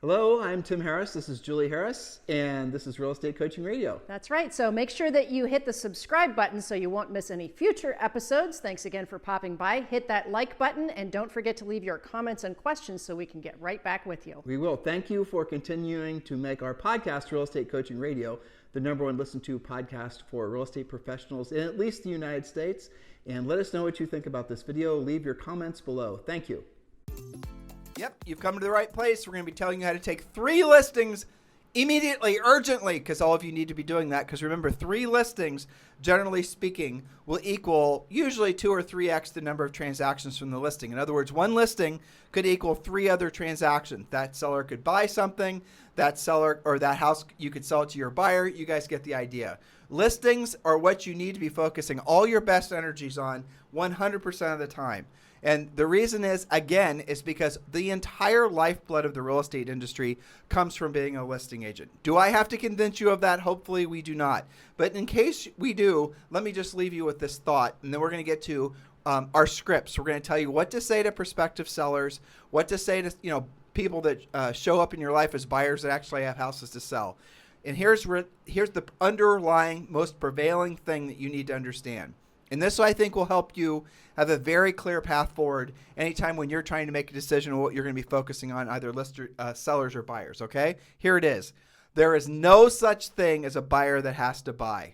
Hello, I'm Tim Harris. This is Julie Harris, and this is Real Estate Coaching Radio. That's right. So make sure that you hit the subscribe button so you won't miss any future episodes. Thanks again for popping by. Hit that like button, and don't forget to leave your comments and questions so we can get right back with you. We will. Thank you for continuing to make our podcast, Real Estate Coaching Radio, the #1 listened to podcast for real estate professionals in at least the United States. And let us know what you think about this video. Leave your comments below. Thank you. Yep, you've come to the right place. We're going to be telling you how to take 3 listings immediately, urgently, because all of you need to be doing that. Because remember, 3 listings, generally speaking, will equal usually 2 or 3x the number of transactions from the listing. In other words, 1 listing could equal 3 other transactions. That seller could buy something, that seller or that house, you could sell it to your buyer. You guys get the idea. Listings are what you need to be focusing all your best energies on 100% of the time. And the reason is, again, is because the entire lifeblood of the real estate industry comes from being a listing agent. Do I have to convince you of that? Hopefully we do not. But in case we do, let me just leave you with this thought, and then we're going to get to our scripts. We're going to tell you what to say to prospective sellers, what to say to people that show up in your life as buyers that actually have houses to sell. And here's the underlying, most prevailing thing that you need to understand. And this, I think, will help you have a very clear path forward anytime when you're trying to make a decision on what you're going to be focusing on, either sellers or buyers, okay? Here it is. There is no such thing as a buyer that has to buy.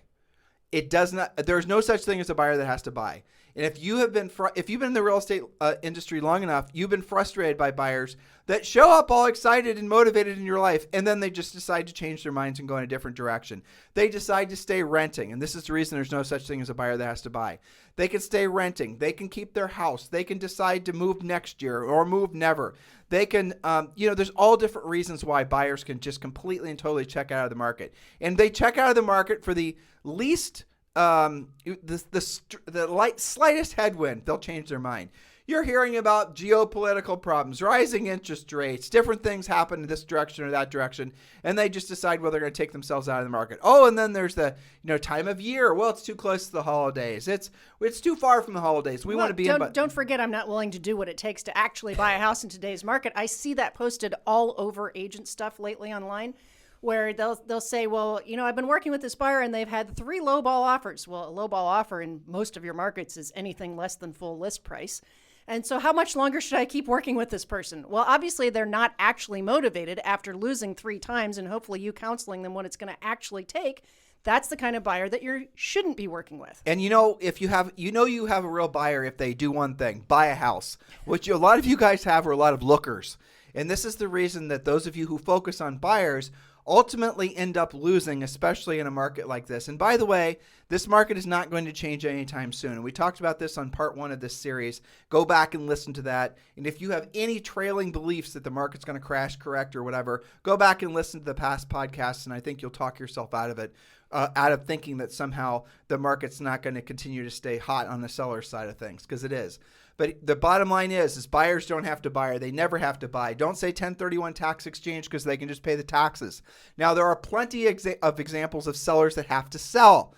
There's no such thing as a buyer that has to buy. And if you've been in the real estate industry long enough, you've been frustrated by buyers that show up all excited and motivated in your life, and then they just decide to change their minds and go in a different direction. They decide to stay renting, and this is the reason there's no such thing as a buyer that has to buy. They can stay renting. They can keep their house. They can decide to move next year or move never. They can, there's all different reasons why buyers can just completely and totally check out of the market. And they check out of the market for the least slightest headwind, they'll change their mind. You're hearing about geopolitical problems, rising interest rates, different things happen in this direction or that direction, and they just decide whether they're going to take themselves out of the market. Oh, and then there's the time of year. Well, it's too close to the holidays. It's too far from the holidays. We want to be Don't forget, I'm not willing to do what it takes to actually buy a house in today's market. I see that posted all over agent stuff lately online, where they'll say, well, I've been working with this buyer and they've had 3 lowball offers. Well, a lowball offer in most of your markets is anything less than full list price. And so how much longer should I keep working with this person? Well, obviously they're not actually motivated after losing 3 times and hopefully you counseling them what it's going to actually take. That's the kind of buyer that you shouldn't be working with. And if you have a real buyer if they do one thing, buy a house, which a lot of you guys have are a lot of lookers. And this is the reason that those of you who focus on buyers ultimately end up losing, especially in a market like this. And by the way, this market is not going to change anytime soon. And we talked about this on part 1 of this series. Go back and listen to that. And if you have any trailing beliefs that the market's going to crash, correct, or whatever, go back and listen to the past podcasts, and I think you'll talk yourself out of it, out of thinking that somehow the market's not going to continue to stay hot on the seller side of things, because it is. But the bottom line is buyers don't have to buy, or they never have to buy. Don't say 1031 tax exchange because they can just pay the taxes. Now, there are plenty of examples of sellers that have to sell.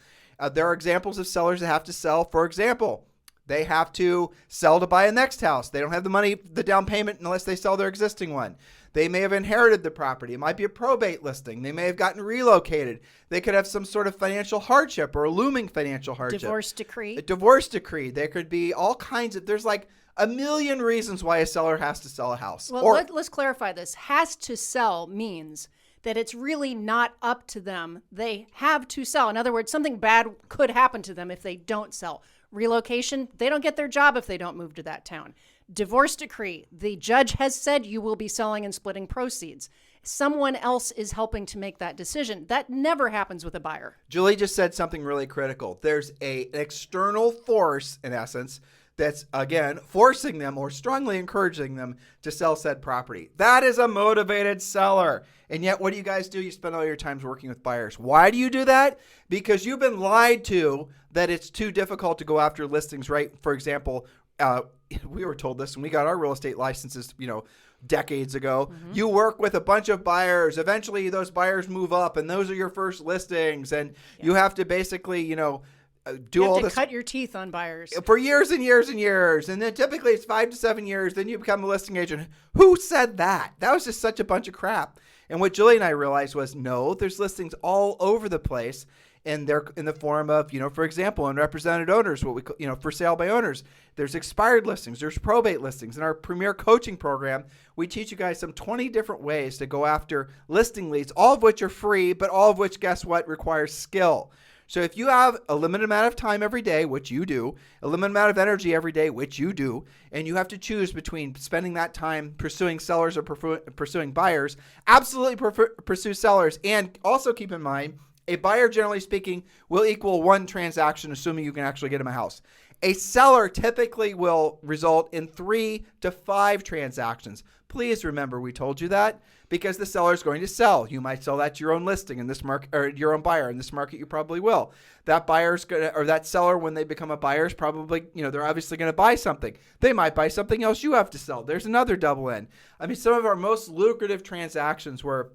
There are examples of sellers that have to sell. For example, they have to sell to buy a next house. They don't have the money, the down payment, unless they sell their existing one. They may have inherited the property. It might be a probate listing. They may have gotten relocated. They could have some sort of financial hardship or a looming financial hardship. Divorce decree. A divorce decree. There could be all kinds of, there's like a million reasons why a seller has to sell a house. Well, let's clarify this. Has to sell means that it's really not up to them. They have to sell. In other words, something bad could happen to them if they don't sell. Relocation, they don't get their job if they don't move to that town. Divorce decree, the judge has said you will be selling and splitting proceeds. Someone else is helping to make that decision. That never happens with a buyer. Julie just said something really critical. There's an external force, in essence, that's, again, forcing them or strongly encouraging them to sell said property. That is a motivated seller. And yet, what do you guys do? You spend all your time working with buyers. Why do you do that? Because you've been lied to that it's too difficult to go after listings, right? For example, we were told this when we got our real estate licenses, decades ago. Mm-hmm. You work with a bunch of buyers. Eventually, those buyers move up, and those are your first listings. And you have to basically, do you all have to this cut your teeth on buyers for years and years and years. And then typically it's 5 to 7 years. Then you become a listing agent. Who said that? That was just such a bunch of crap. And what Julie and I realized was, no, there's listings all over the place. And they're in the form of, for example, unrepresented owners, what we call, for sale by owners. There's expired listings. There's probate listings. In our Premier Coaching Program, we teach you guys some 20 different ways to go after listing leads, all of which are free, but all of which, guess what, requires skill. So if you have a limited amount of time every day, which you do, a limited amount of energy every day, which you do, and you have to choose between spending that time pursuing sellers or pursuing buyers, absolutely pursue sellers. And also keep in mind, a buyer, generally speaking, will equal one transaction, assuming you can actually get them a house. A seller typically will result in 3 to 5 transactions. Please remember we told you that, because the seller is going to sell. You might sell that to your own listing in this market, or your own buyer in this market. You probably will. That buyer's gonna, or that seller, when they become a buyer, is probably, they're obviously going to buy something. They might buy something else you have to sell. There's another double in. I mean, some of our most lucrative transactions were,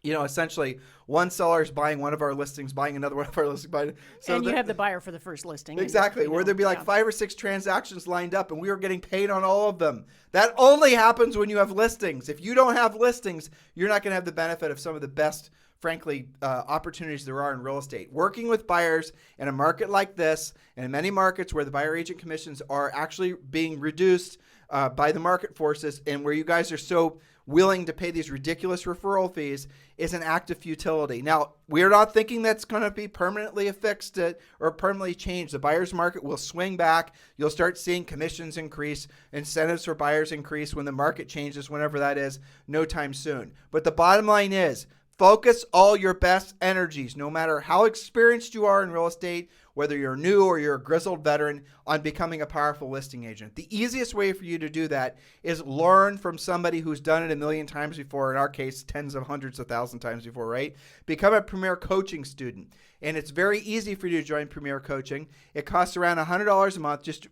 essentially one seller is buying one of our listings, buying another one of our listings. and you have the buyer for the first listing. Exactly. Where there'd be like 5 or 6 transactions lined up and we were getting paid on all of them. That only happens when you have listings. If you don't have listings, you're not going to have the benefit of some of the best, frankly, opportunities there are in real estate. Working with buyers in a market like this, and in many markets where the buyer agent commissions are actually being reduced by the market forces, and where you guys are so willing to pay these ridiculous referral fees, is an act of futility. Now, we're not thinking that's going to be permanently affixed or permanently changed. The buyer's market will swing back. You'll start seeing commissions increase, incentives for buyers increase when the market changes, whenever that is, no time soon. But the bottom line is, focus all your best energies, no matter how experienced you are in real estate, whether you're new or you're a grizzled veteran, on becoming a powerful listing agent. The easiest way for you to do that is learn from somebody who's done it a million times before, in our case, tens of hundreds of thousand times before, right? Become a Premier Coaching student. And it's very easy for you to join Premier Coaching. It costs around $100 a month, just,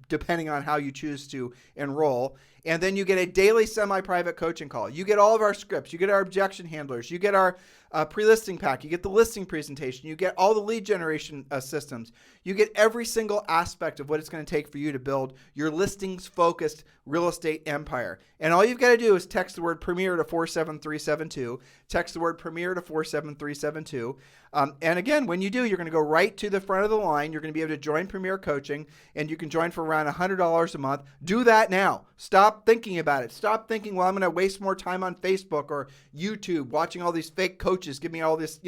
depending on how you choose to enroll. And then you get a daily semi-private coaching call. You get all of our scripts. You get our objection handlers. You get our pre-listing pack. You get the listing presentation. You get all the lead generation systems. You get every single aspect of what it's going to take for you to build your listings-focused real estate empire. And all you've got to do is text the word Premier to 47372. Text the word Premier to 47372. And again, when you do, you're going to go right to the front of the line. You're going to be able to join Premier Coaching, and you can join for around $100 a month. Do that now. Stop thinking about it. Stop thinking, well, I'm going to waste more time on Facebook or YouTube watching all these fake coaches give me all this,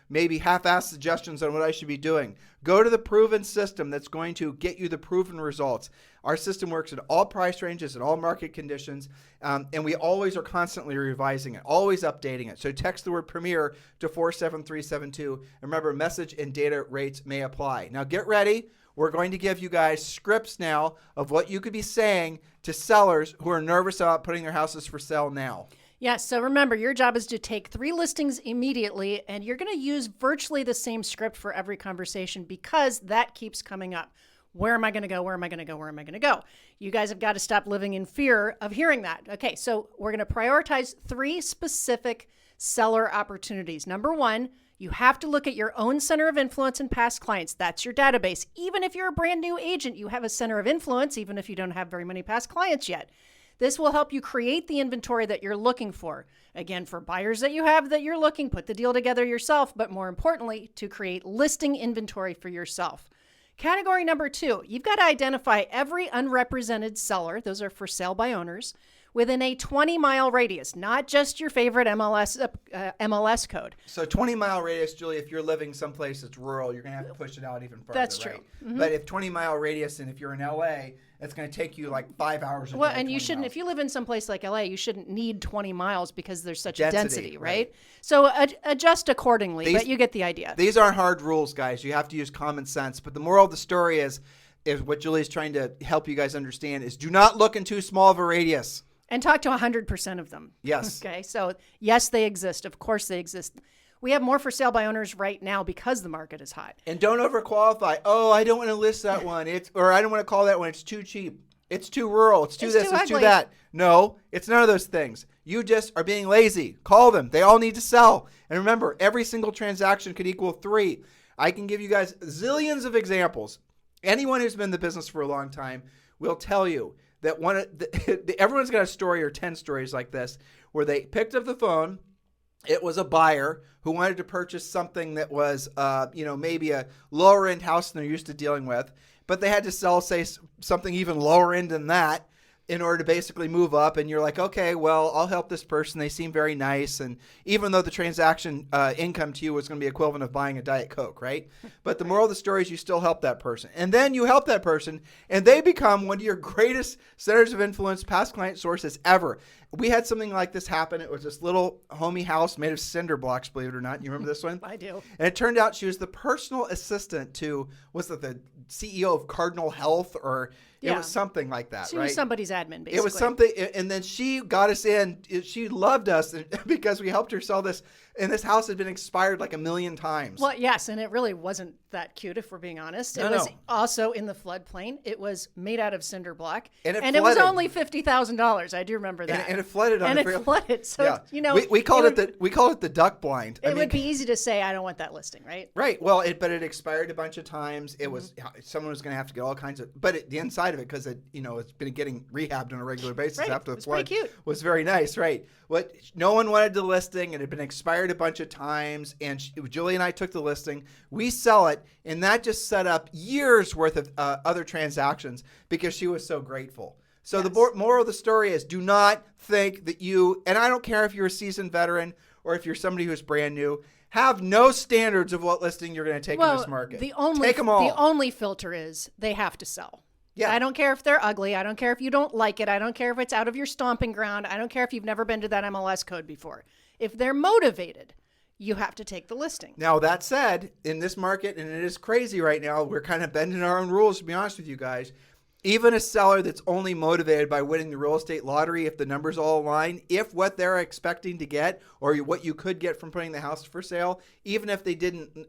maybe half-assed suggestions on what I should be doing. Go to the proven system that's going to get you the proven results. Our system works at all price ranges, at all market conditions, and we always are constantly revising it, always updating it. So text the word Premier to 47372. And remember, message and data rates may apply. Now get ready. We're going to give you guys scripts now of what you could be saying to sellers who are nervous about putting their houses for sale now. Yes, so remember, your job is to take 3 listings immediately, and you're going to use virtually the same script for every conversation, because that keeps coming up. Where am I going to go? Where am I going to go? Where am I going to go? You guys have got to stop living in fear of hearing that. Okay, so we're going to prioritize 3 specific seller opportunities. Number 1, you have to look at your own center of influence and past clients. That's your database. Even if you're a brand new agent, you have a center of influence, even if you don't have very many past clients yet. This will help you create the inventory that you're looking for. Again, for buyers that you have that you're looking, put the deal together yourself, but more importantly, to create listing inventory for yourself. Category number 2, you've got to identify every unrepresented seller, those are for sale by owners, within a 20-mile radius, not just your favorite MLS code. So 20-mile radius, Julie, if you're living someplace that's rural, you're going to have to push it out even further. That's true. Right? Mm-hmm. But if 20-mile radius, and if you're in LA, it's going to take you like 5 hours. Well, and you shouldn't, if you live in some place like LA, you shouldn't need 20 miles because there's such a density, right? So adjust accordingly, but you get the idea. These aren't hard rules, guys. You have to use common sense. But the moral of the story is what Julie's trying to help you guys understand is, do not look in too small of a radius. And talk to 100% of them. Yes. Okay, so yes, they exist. Of course they exist. We have more for sale by owners right now because the market is hot. And don't overqualify. Oh, I don't want to list that one. Or I don't want to call that one. It's too cheap. It's too rural. It's too this. It's too that. No, it's none of those things. You just are being lazy. Call them. They all need to sell. And remember, every single transaction could equal 3. I can give you guys zillions of examples. Anyone who's been in the business for a long time will tell you that everyone's got a story or 10 stories like this where they picked up the phone. It was a buyer who wanted to purchase something that was, maybe a lower end house than they're used to dealing with, but they had to sell, say, something even lower end than that in order to basically move up. And you're like, okay, well, I'll help this person. They seem very nice. And even though the transaction income to you was going to be equivalent of buying a Diet Coke, right? But the moral of the story is you still help that person. And then you help that person and they become one of your greatest centers of influence, past client sources ever. We had something like this happen. It was this little homey house made of cinder blocks, believe it or not. You remember this one? I do. And it turned out she was the personal assistant to, was it the CEO of Cardinal Health, or it was something like that, she right? was somebody's admin, basically. It was something, and then she got us in. She loved us because we helped her sell this, and this house had been expired like 1 million times. Well, yes, and it really wasn't that cute, if we're being honest. It was also in the floodplain. It was made out of cinder block, and it was only $50,000. I do remember that. And it flooded on and the it flooded. So yeah. we called it the duck blind. It would be easy to say I don't want that listing, right? Right. Well, but it expired a bunch of times. It was someone was going to have to get all kinds of, but the inside of it, because it's been getting rehabbed on a regular basis after the flood, was very nice. Right. No one wanted the listing. It had been expired a bunch of times, and Julie and I took the listing. We sell it, and that just set up years worth of other transactions because she was so grateful. So the moral of the story is, do not think that and I don't care if you're a seasoned veteran or if you're somebody who's brand new, have no standards of what listing you're going to take in this market. Take them all. The only filter is they have to sell. Yeah. I don't care if they're ugly. I don't care if you don't like it. I don't care if it's out of your stomping ground. I don't care if you've never been to that MLS code before. If they're motivated, you have to take the listing. Now, that said, in this market, and it is crazy right now, we're kind of bending our own rules, to be honest with you guys. Even a seller that's only motivated by winning the real estate lottery, if the numbers all align, if what they're expecting to get or what you could get from putting the house for sale, even if they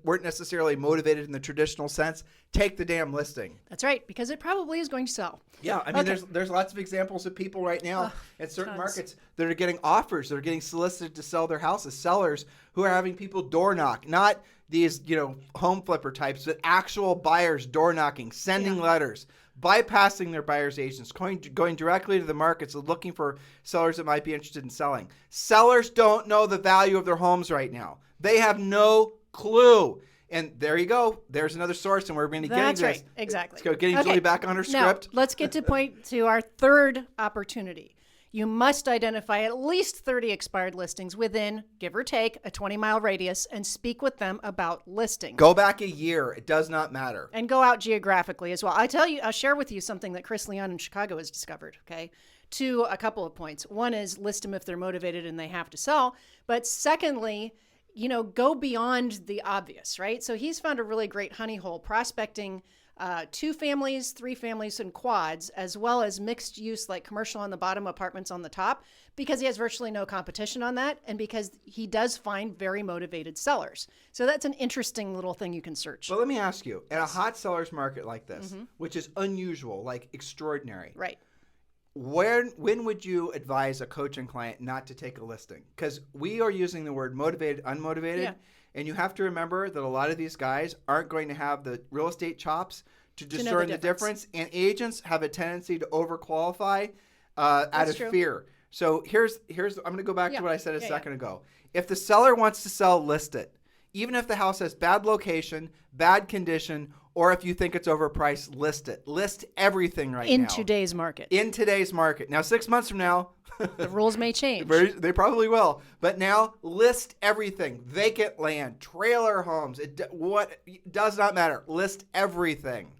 weren't necessarily motivated in the traditional sense, take the damn listing. That's right, because it probably is going to sell. Yeah, I mean, there's lots of examples of people right now in certain markets that are getting offers, that are getting solicited to sell their houses, sellers who are having people door knock, not these, home flipper types, but actual buyers door knocking, sending letters, bypassing their buyer's agents, going directly to the markets and looking for sellers that might be interested in selling. Sellers don't know the value of their homes right now. They have no clue. And there you go. There's another source, and we're going to get into this. That's right. Exactly. Let's go getting Julie back on her script. Now, let's get to our third opportunity. You must identify at least 30 expired listings within, give or take, a 20-mile radius and speak with them about listing. Go back a year. It does not matter. And go out geographically as well. I'll share with you something that Chris Leon in Chicago has discovered, okay? A couple of points. One is list them if they're motivated and they have to sell. But secondly, go beyond the obvious, right? So he's found a really great honey hole prospecting 2 families, 3 families, and quads, as well as mixed use like commercial on the bottom, apartments on the top, because he has virtually no competition on that, and because he does find very motivated sellers. So that's an interesting little thing you can search. But let me ask you, in a hot seller's market like this, which is unusual, like extraordinary, right? When would you advise a coaching client not to take a listing? Because we are using the word motivated, unmotivated. Yeah. And you have to remember that a lot of these guys aren't going to have the real estate chops to discern the difference. And agents have a tendency to overqualify out of fear. So here's I'm going to go back to what I said a second ago. If the seller wants to sell, list it. Even if the house has bad location, bad condition, or if you think it's overpriced, list it. List everything now. In today's market. In today's market. Now, 6 months from now, the rules may change. They probably will. But now, list everything. Vacant land, trailer homes. It does not matter. List everything.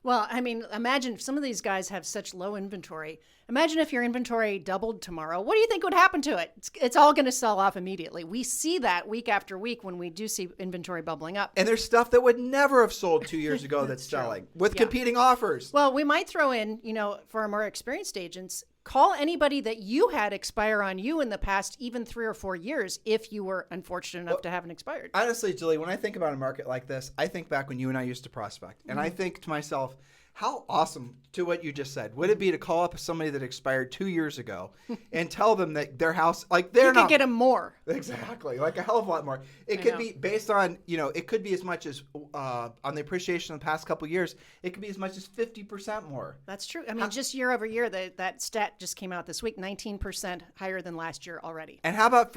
Well, I mean, imagine if some of these guys have such low inventory. Imagine if your inventory doubled tomorrow. What do you think would happen to it? It's all going to sell off immediately. We see that week after week when we do see inventory bubbling up. And there's stuff that would never have sold 2 years ago that's selling with competing offers. Well, we might throw in, for our more experienced agents, call anybody that you had expire on you in the past, even 3 or 4 years, if you were unfortunate enough to have an expired. Honestly, Julie, when I think about a market like this, I think back when you and I used to prospect. And I think to myself, How awesome to what you just said would it be to call up somebody that expired 2 years ago and tell them that their house, like they're You could get them more. Exactly, like a hell of a lot more. It could be based on, it could be as much as on the appreciation of the past couple of years, it could be as much as 50% more. That's true. I mean, just year over year, that stat just came out this week, 19% higher than last year already. And how about,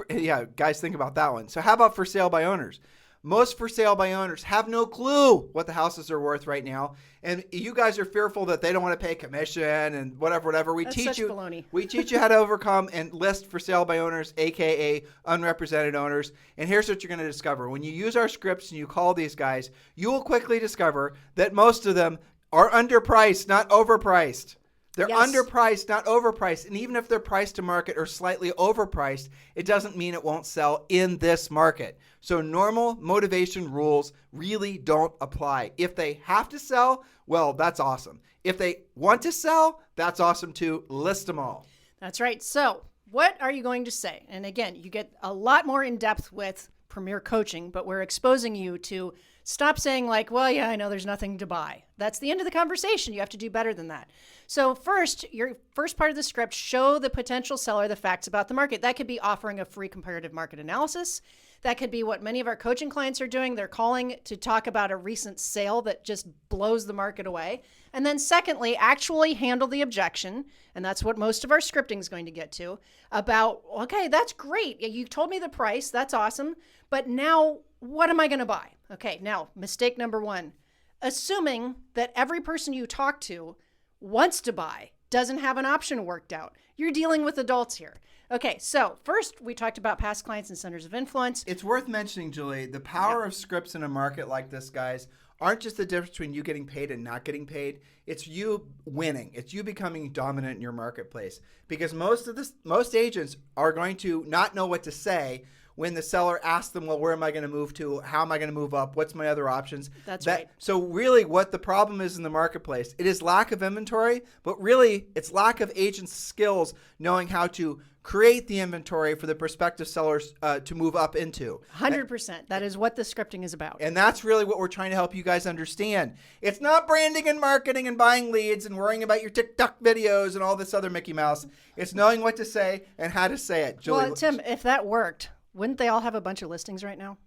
guys, think about that one. So how about for sale by owners? Most for sale by owners have no clue what the houses are worth right now. And you guys are fearful that they don't want to pay commission and whatever. That's such baloney. We teach you how to overcome and list for sale by owners, AKA unrepresented owners. And here's what you're going to discover. When you use our scripts and you call these guys, you will quickly discover that most of them are underpriced, not overpriced. They're underpriced, not overpriced. And even if they're priced to market or slightly overpriced, it doesn't mean it won't sell in this market. So normal motivation rules really don't apply. If they have to sell, well, that's awesome. If they want to sell, that's awesome too. List them all. That's right. So what are you going to say? And again, you get a lot more in depth with Premier Coaching, but we're exposing you to stop saying like, well, yeah, I know there's nothing to buy. That's the end of the conversation. You have to do better than that. So first, your first part of the script, show the potential seller the facts about the market. That could be offering a free comparative market analysis. That could be what many of our coaching clients are doing. They're calling to talk about a recent sale that just blows the market away. And then secondly, actually handle the objection. And that's what most of our scripting is going to get to about, okay, that's great. You told me the price. That's awesome. But now what am I going to buy? Okay, now mistake number one, assuming that every person you talk to wants to buy doesn't have an option worked out. You're dealing with adults here. Okay, so first we talked about past clients and centers of influence. It's worth mentioning, Julie, the power of scripts in a market like this, guys, aren't just the difference between you getting paid and not getting paid. It's you winning. It's you becoming dominant in your marketplace. Because most agents are going to not know what to say when the seller asks them, well, where am I going to move to? How am I going to move up? What's my other options? That's right. So really what the problem is in the marketplace, it is lack of inventory, but really it's lack of agents' skills knowing how to create the inventory for the prospective sellers to move up into. 100%. That is what the scripting is about. And that's really what we're trying to help you guys understand. It's not branding and marketing and buying leads and worrying about your TikTok videos and all this other Mickey Mouse. It's knowing what to say and how to say it. Julie, well, Tim, if that worked, wouldn't they all have a bunch of listings right now?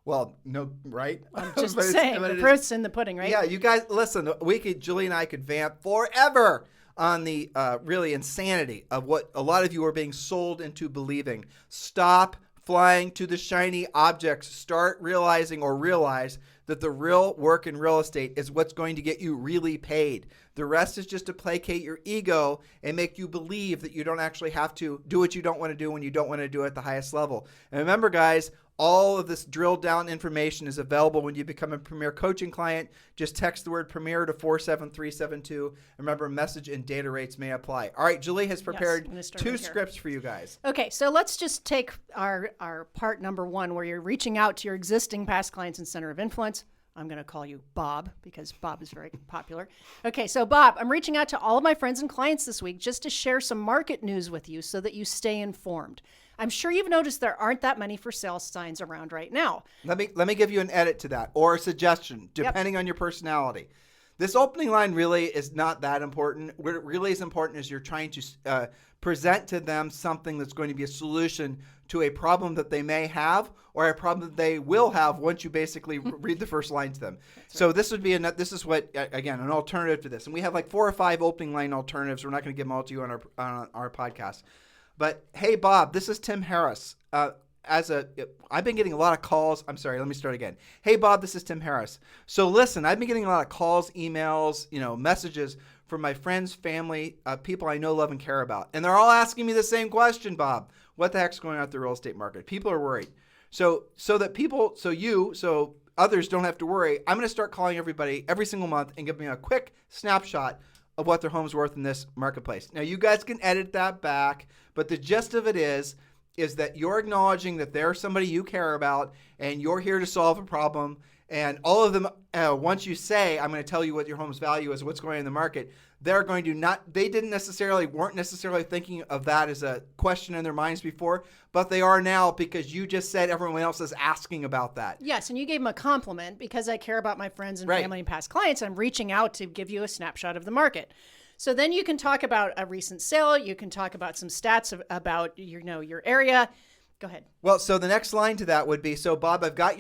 Well, no, right? I'm just saying, the proof's in the pudding, right? Yeah, you guys, listen, Julie and I could vamp forever on the really insanity of what a lot of you are being sold into believing. Stop flying to the shiny objects. Start realizing or realize that the real work in real estate is what's going to get you really paid. The rest is just to placate your ego and make you believe that you don't actually have to do what you don't want to do when you don't want to do it at the highest level. And remember, guys, all of this drilled down information is available when you become a Premier Coaching client. Just text the word Premier to 47372. Remember, message and data rates may apply. All right, Julie has prepared two scripts for you guys. Okay, so let's just take our part number one where you're reaching out to your existing past clients and center of influence. I'm going to call you Bob because Bob is very popular. Okay, so Bob, I'm reaching out to all of my friends and clients this week just to share some market news with you so that you stay informed. I'm sure you've noticed there aren't that many for sale signs around right now. Let me give you an edit to that or a suggestion, depending on your personality. This opening line really is not that important. What really is important is you're trying to present to them something that's going to be a solution to a problem that they may have or a problem that they will have once you basically read the first line to them. So this would be this is what, again, an alternative to this. And we have like 4 or 5 opening line alternatives. We're not going to give them all to you on our podcast. But hey, Bob, this is Tim Harris. I've been getting a lot of calls. I'm sorry, let me start again. Hey, Bob, this is Tim Harris. So listen, I've been getting a lot of calls, emails, messages from my friends, family, people I know, love, and care about. And they're all asking me the same question, Bob. What the heck's going on at the real estate market? People are worried. So others don't have to worry, I'm going to start calling everybody every single month and giving a quick snapshot of what their home's worth in this marketplace. Now, you guys can edit that back, but the gist of it is, is that you're acknowledging that they're somebody you care about and you're here to solve a problem. And all of them, once you say, I'm going to tell you what your home's value is, what's going on in the market, they're going to weren't necessarily thinking of that as a question in their minds before, but they are now because you just said everyone else is asking about that. Yes, and you gave them a compliment because I care about my friends and Right. family and past clients. I'm reaching out to give you a snapshot of the market. So then you can talk about a recent sale. You can talk about some stats about your area. Go ahead. Well, so the next line to that would be, so Bob, I got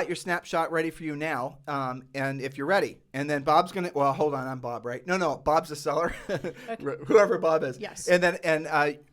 your snapshot ready for you now, and if you're ready. And then Bob's going to, well, hold on, I'm Bob, right? No, Bob's the seller, whoever Bob is. Yes. And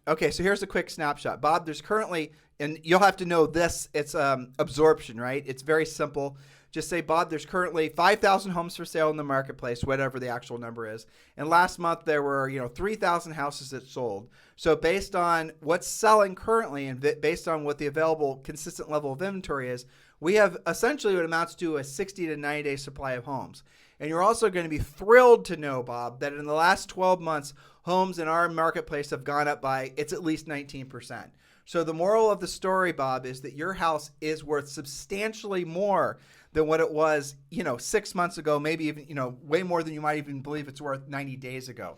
okay, so here's a quick snapshot. Bob, there's currently, and you'll have to know this, it's absorption, right? It's very simple. Just say, Bob, there's currently 5,000 homes for sale in the marketplace, whatever the actual number is. And last month there were, 3,000 houses that sold. So based on what's selling currently and based on what the available consistent level of inventory is, we have essentially what amounts to a 60 to 90 day supply of homes. And you're also going to be thrilled to know, Bob, that in the last 12 months, homes in our marketplace have gone up by, it's at least 19%. So the moral of the story, Bob, is that your house is worth substantially more than what it was, 6 months ago, maybe even, way more than you might even believe it's worth 90 days ago.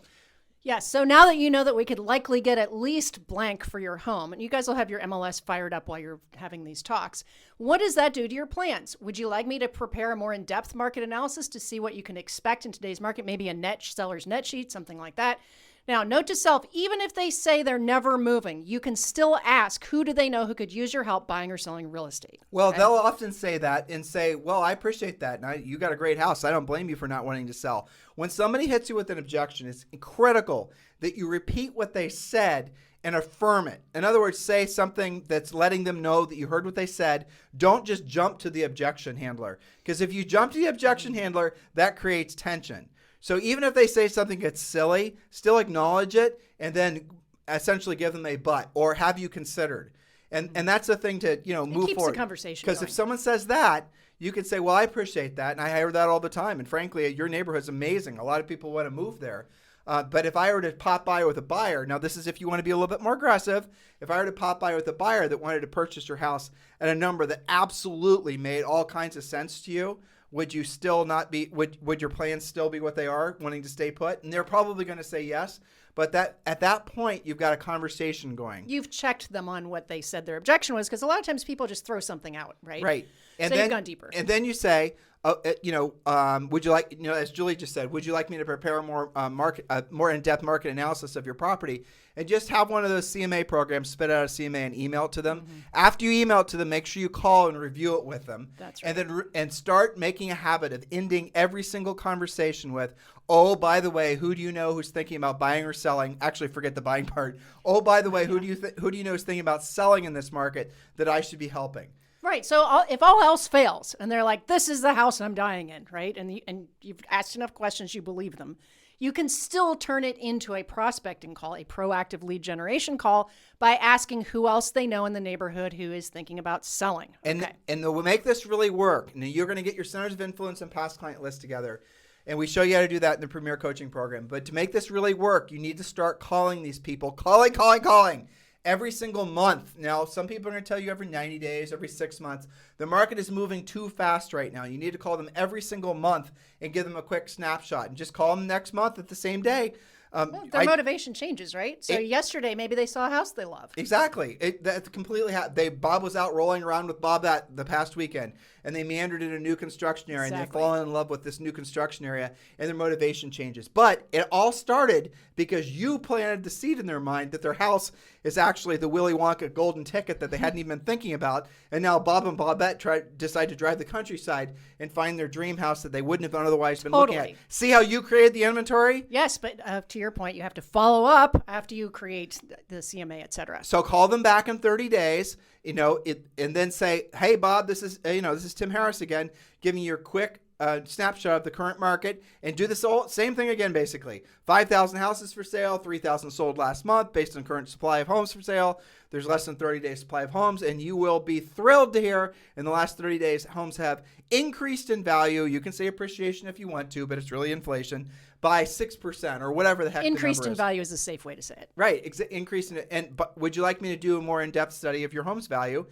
Yes. So now that you know that we could likely get at least blank for your home, and you guys will have your MLS fired up while you're having these talks, what does that do to your plans? Would you like me to prepare a more in-depth market analysis to see what you can expect in today's market, maybe a seller's net sheet, something like that? Now, note to self, even if they say they're never moving, you can still ask, who do they know who could use your help buying or selling real estate? Well, Okay? they'll often say that and say, well, I appreciate that. And you got a great house. I don't blame you for not wanting to sell. When somebody hits you with an objection, it's critical that you repeat what they said and affirm it. In other words, say something that's letting them know that you heard what they said. Don't just jump to the objection handler. Because if you jump to the objection handler, that creates tension. So even if they say something that's silly, still acknowledge it and then essentially give them a but or have you considered. And that's the thing to, move keeps forward. the conversation Because going. if someone says that, you can say, well, I appreciate that. And I hear that all the time. And frankly, your neighborhood's amazing. A lot of people want to move there. But if I were to pop by with a buyer, now this is if you want to be a little bit more aggressive, if I were to pop by with a buyer that wanted to purchase your house at a number that absolutely made all kinds of sense to you, would you still not be, would your plans still be what they are, wanting to stay put? And they're probably going to say yes. But at that point, you've got a conversation going. You've checked them on what they said their objection was, because a lot of times people just throw something out, right? Right. And so then, you've gone deeper. And then you say, would you like, as Julie just said, would you like me to prepare a more in-depth market analysis of your property? And just have one of those CMA programs spit out a CMA and email it to them. Mm-hmm. After you email it to them, make sure you call and review it with them. That's right. And start making a habit of ending every single conversation with, oh, by the way, who do you know who's thinking about buying or selling? Actually, forget the buying part. Oh, by the way, who do you know is thinking about selling in this market that I should be helping? Right. So if all else fails and they're like, this is the house I'm dying in, right? And you've asked enough questions, you believe them. You can still turn it into a prospecting call, a proactive lead generation call, by asking who else they know in the neighborhood who is thinking about selling. Okay. And we'll make this really work. And you're going to get your centers of influence and past client list together. And we show you how to do that in the Premier Coaching Program. But to make this really work, you need to start calling these people. Calling. Every single month. Now, some people are going to tell you every 90 days, every 6 months. The market is moving too fast right now. You need to call them every single month and give them a quick snapshot. And just call them next month at the same day. Well, their motivation changes, right? So yesterday, maybe they saw a house they love. Exactly. That's completely Bob was out rolling around with Bob the past weekend, and they meandered in a new construction area, and they fall in love with this new construction area, and their motivation changes. But it all started because you planted the seed in their mind that their house is actually the Willy Wonka golden ticket that they hadn't even been thinking about. And now Bob and Bobette decide to drive the countryside and find their dream house that they wouldn't have otherwise been looking at. See how you created the inventory? Yes, but to your point, you have to follow up after you create the CMA, et cetera. So call them back in 30 days, and then say, hey, Bob, this is Tim Harris again, giving you your quick snapshot of the current market and do this same thing again, basically. 5,000 houses for sale, 3,000 sold last month based on current supply of homes for sale. There's less than 30 days supply of homes, and you will be thrilled to hear in the last 30 days, homes have increased in value. You can say appreciation if you want to, but it's really inflation, by 6% or whatever the heck Increased the number in is. value is a safe way to say it. Right, increased in, but would you like me to do a more in-depth study of your home's value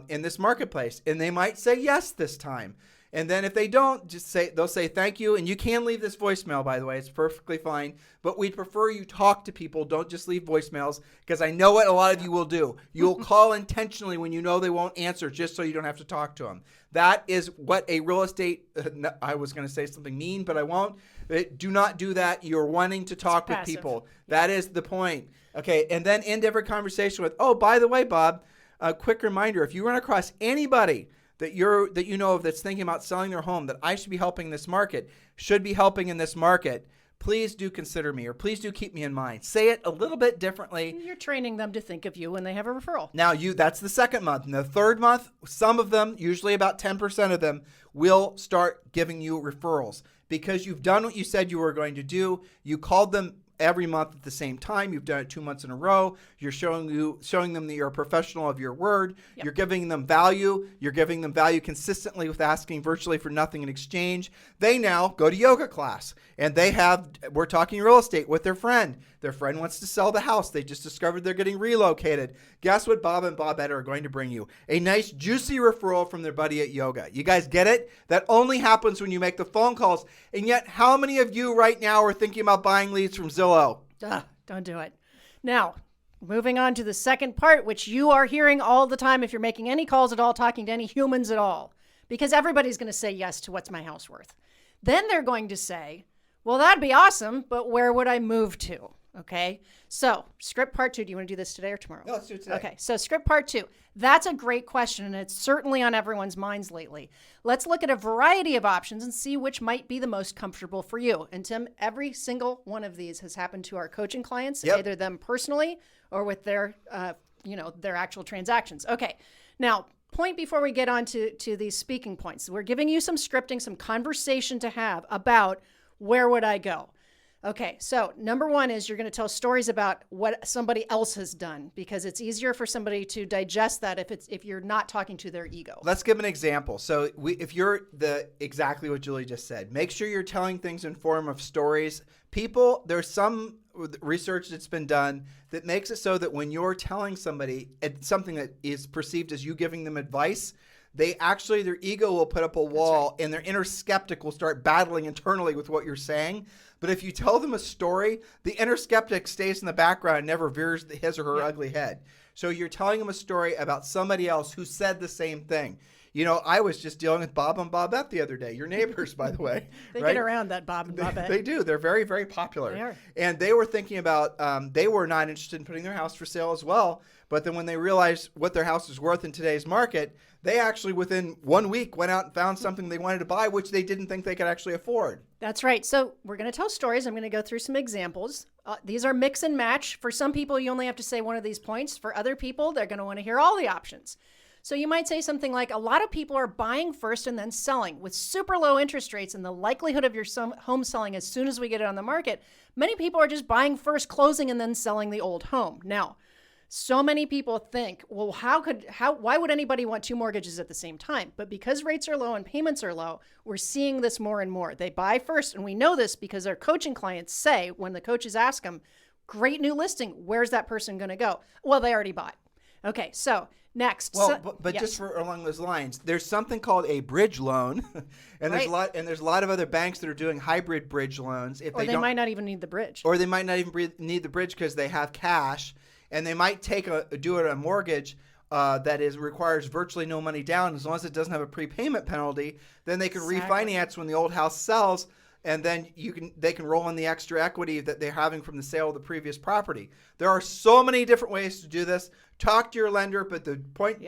in this marketplace? And they might say yes this time. And then if they don't, they'll say thank you. And you can leave this voicemail, by the way. It's perfectly fine. But we'd prefer you talk to people. Don't just leave voicemails, because I know what a lot of you will do. You'll call intentionally when you know they won't answer, just so you don't have to talk to them. That is what a real estate, I was going to say something mean, but I won't. Do not do that. You're wanting to talk with people. That is the point. Okay, and then end every conversation with, oh, by the way, Bob, a quick reminder, if you run across anybody that you know of that's thinking about selling their home that I should be helping in this market, please do consider me, or please do keep me in mind. Say it a little bit differently. You're training them to think of you when they have a referral. Now, that's the second month. In the third month, some of them, usually about 10% of them, will start giving you referrals because you've done what you said you were going to do. You called them every month at the same time. You've done it 2 months in a row. You're showing them that you're a professional of your word. Yep. You're giving them value. You're giving them value consistently with asking virtually for nothing in exchange. They now go to yoga class, and we're talking real estate with their friend. Their friend wants to sell the house. They just discovered they're getting relocated. Guess what Bob and Bobette are going to bring you? A nice juicy referral from their buddy at yoga. You guys get it? That only happens when you make the phone calls. And yet, how many of you right now are thinking about buying leads from Zillow? Don't do it. Now, moving on to the second part, which you are hearing all the time if you're making any calls at all, talking to any humans at all, because everybody's going to say yes to what's my house worth. Then they're going to say, well, that'd be awesome, but where would I move to? Okay, so script part 2. Do you want to do this today or tomorrow? No, let's do it today. Okay, so script part 2. That's a great question, and it's certainly on everyone's minds lately. Let's look at a variety of options and see which might be the most comfortable for you. And Tim, every single one of these has happened to our coaching clients, either them personally or with their actual transactions. Okay, now, point before we get on to these speaking points. We're giving you some scripting, some conversation to have about where would I go? Okay, so number 1 is you're going to tell stories about what somebody else has done, because it's easier for somebody to digest that if you're not talking to their ego. Let's give an example. So if you're exactly what Julie just said, make sure you're telling things in form of stories. There's some research that's been done that makes it so that when you're telling somebody something that is perceived as you giving them advice, their ego will put up a wall, and their inner skeptic will start battling internally with what you're saying. But if you tell them a story, the inner skeptic stays in the background and never veers his or her ugly head. So you're telling them a story about somebody else who said the same thing. You know, I was just dealing with Bob and Bobette the other day, your neighbors, by the way. They get around that Bob and Bobette. They do. They're very, very popular. They are. And they were thinking about, they were not interested in putting their house for sale as well. But then when they realized what their house is worth in today's market, they actually within 1 week went out and found something they wanted to buy, which they didn't think they could actually afford. That's right. So we're going to tell stories. I'm going to go through some examples. These are mix and match. For some people, you only have to say one of these points. For other people, they're going to want to hear all the options. So you might say something like, a lot of people are buying first and then selling. With super low interest rates and the likelihood of your home selling as soon as we get it on the market, many people are just buying first, closing, and then selling the old home. Now, so many people think, well, why would anybody want 2 mortgages at the same time? But because rates are low and payments are low, we're seeing this more and more. They buy first, and we know this because our coaching clients say, when the coaches ask them, great new listing, where's that person going to go? Well, they already bought. Okay, so next. Well, but yes. Just for along those lines, there's something called a bridge loan, and there's a lot of other banks that are doing hybrid bridge loans. Or they might not even need the bridge. Or they might not even need the bridge because they have cash. And they might do it a mortgage that requires virtually no money down. As long as it doesn't have a prepayment penalty, then they can refinance when the old house sells, and then they can roll in the extra equity that they're having from the sale of the previous property. There are so many different ways to do this. Talk to your lender, but the point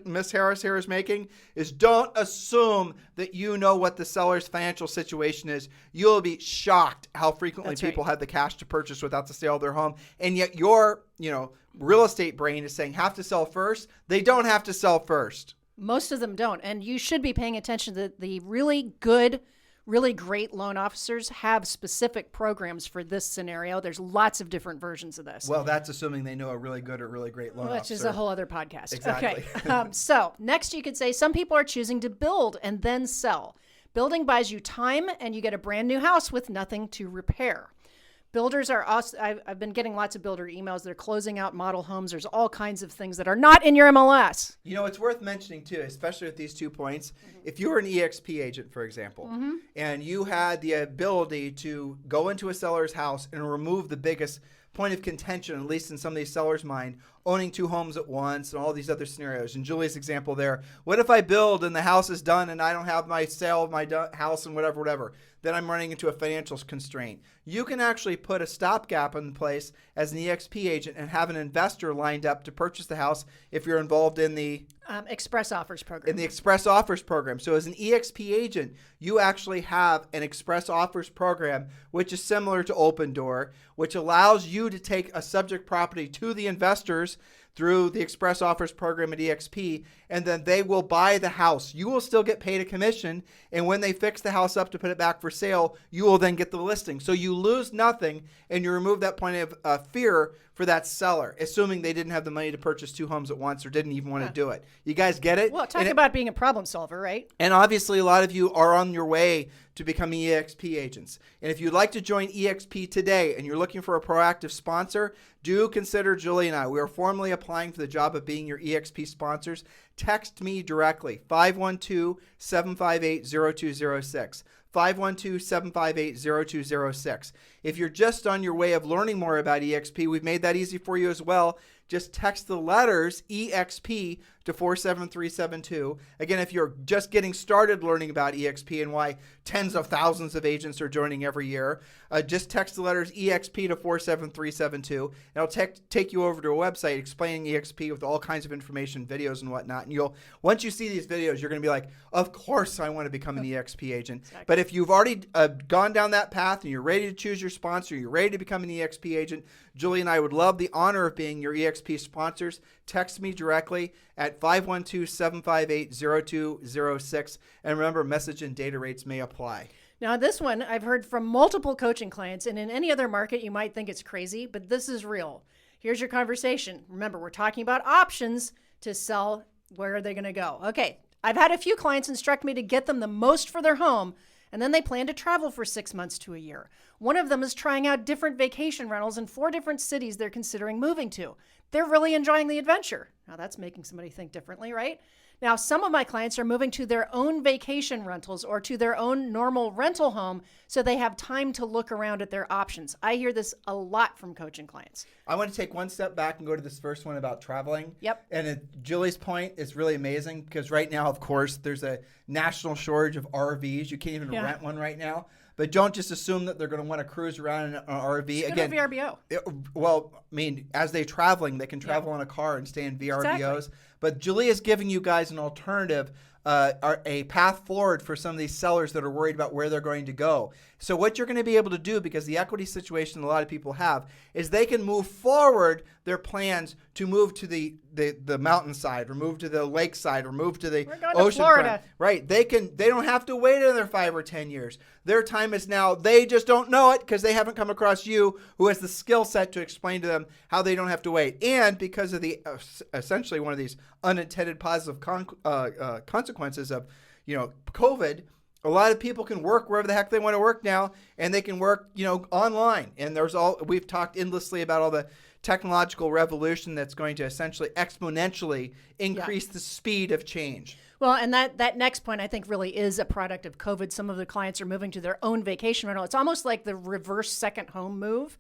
Miss Harris here is making is don't assume that you know what the seller's financial situation is. You'll be shocked how frequently people have the cash to purchase without the sale of their home, and yet your real estate brain is saying have to sell first. They don't have to sell first. Most of them don't. And you should be paying attention that the really good, really great loan officers have specific programs for this scenario. There's lots of different versions of this. Well, that's assuming they know a really good or really great loan officer. Which is a whole other podcast. Exactly. Okay. So next you could say some people are choosing to build and then sell. Building buys you time and you get a brand new house with nothing to repair. Builders are also, I've been getting lots of builder emails. They're closing out model homes. There's all kinds of things that are not in your MLS. You know, it's worth mentioning too, especially with these 2 points. If you were an EXP agent, for example, and you had the ability to go into a seller's house and remove the biggest point of contention, at least in some of these sellers' mind, owning 2 homes at once and all these other scenarios. In Julie's example there, what if I build and the house is done and I don't have my sale of my house and whatever. Then I'm running into a financial constraint. You can actually put a stopgap in place as an EXP agent and have an investor lined up to purchase the house if you're involved in the Express Offers program. In the Express Offers program. So as an EXP agent, you actually have an Express Offers program, which is similar to Open Door, which allows you to take a subject property to the investors through the Express Offers program at EXP, and then they will buy the house. You will still get paid a commission, and when they fix the house up to put it back for sale, you will then get the listing. So you lose nothing, and you remove that point of fear for that seller, assuming they didn't have the money to purchase 2 homes at once or didn't even want to do it. You guys get it? Well, talk about being a problem solver, right? And obviously, a lot of you are on your way to becoming EXP agents. And if you'd like to join EXP today and you're looking for a proactive sponsor, do consider Julie and I. We are formally applying for the job of being your EXP sponsors. Text me directly, 512-758-0206. 512-758-0206. If you're just on your way of learning more about EXP, we've made that easy for you as well. Just text the letters EXP to 47372. Again, if you're just getting started learning about EXP and why tens of thousands of agents are joining every year, just text the letters EXP to 47372. And it'll take you over to a website explaining EXP with all kinds of information, videos and whatnot. And once you see these videos, you're going to be like, of course I want to become an EXP agent. Exactly. But if you've already gone down that path and you're ready to choose your sponsor, you're ready to become an EXP agent, Julie and I would love the honor of being your EXP sponsors. Text me directly at 512-758-0206. And remember, message and data rates may apply. Now, this one I've heard from multiple coaching clients, and in any other market, you might think it's crazy, but this is real. Here's your conversation. Remember, we're talking about options to sell. Where are they going to go? Okay, I've had a few clients instruct me to get them the most for their home, and then they plan to travel for 6 months to a year. One of them is trying out different vacation rentals in 4 different cities they're considering moving to. They're really enjoying the adventure. Now, that's making somebody think differently, right? Now, some of my clients are moving to their own vacation rentals or to their own normal rental home so they have time to look around at their options. I hear this a lot from coaching clients. I want to take one step back and go to this first one about traveling. Yep. And Julie's point is really amazing because right now, of course, there's a national shortage of RVs. You can't even rent one right now. But don't just assume that they're going to want to cruise around in an RV. Again, VRBO. As they're traveling, they can travel in a car and stay in VRBOs. Exactly. But Julie is giving you guys an alternative, a path forward for some of these sellers that are worried about where they're going to go. So what you're going to be able to do, because the equity situation a lot of people have, is they can move forward their plans to move to the mountainside, or move to the lakeside, or move to the ocean front. Right. They don't have to wait another 5 or 10 years. Their time is now. They just don't know it because they haven't come across you who has the skill set to explain to them how they don't have to wait. And because of the essentially one of these unintended positive consequences of COVID, a lot of people can work wherever the heck they want to work now, and they can work online. And we've talked endlessly about all the technological revolution that's going to essentially exponentially increase the speed of change. Well, and that next point I think really is a product of COVID. Some of the clients are moving to their own vacation rental. It's almost like the reverse second home move,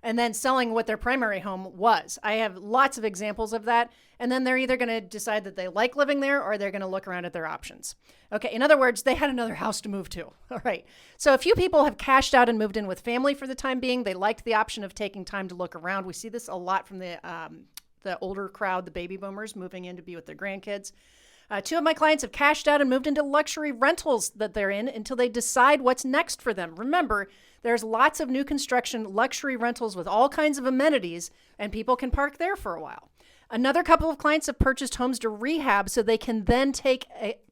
and then selling what their primary home was. I have lots of examples of that. And then they're either going to decide that they like living there or they're going to look around at their options. Okay, in other words, they had another house to move to. All right. So a few people have cashed out and moved in with family for the time being. They liked the option of taking time to look around. We see this a lot from the older crowd, the baby boomers, moving in to be with their grandkids. 2 of my clients have cashed out and moved into luxury rentals that they're in until they decide what's next for them. Remember, there's lots of new construction luxury rentals with all kinds of amenities, and people can park there for a while. Another couple of clients have purchased homes to rehab so they can then take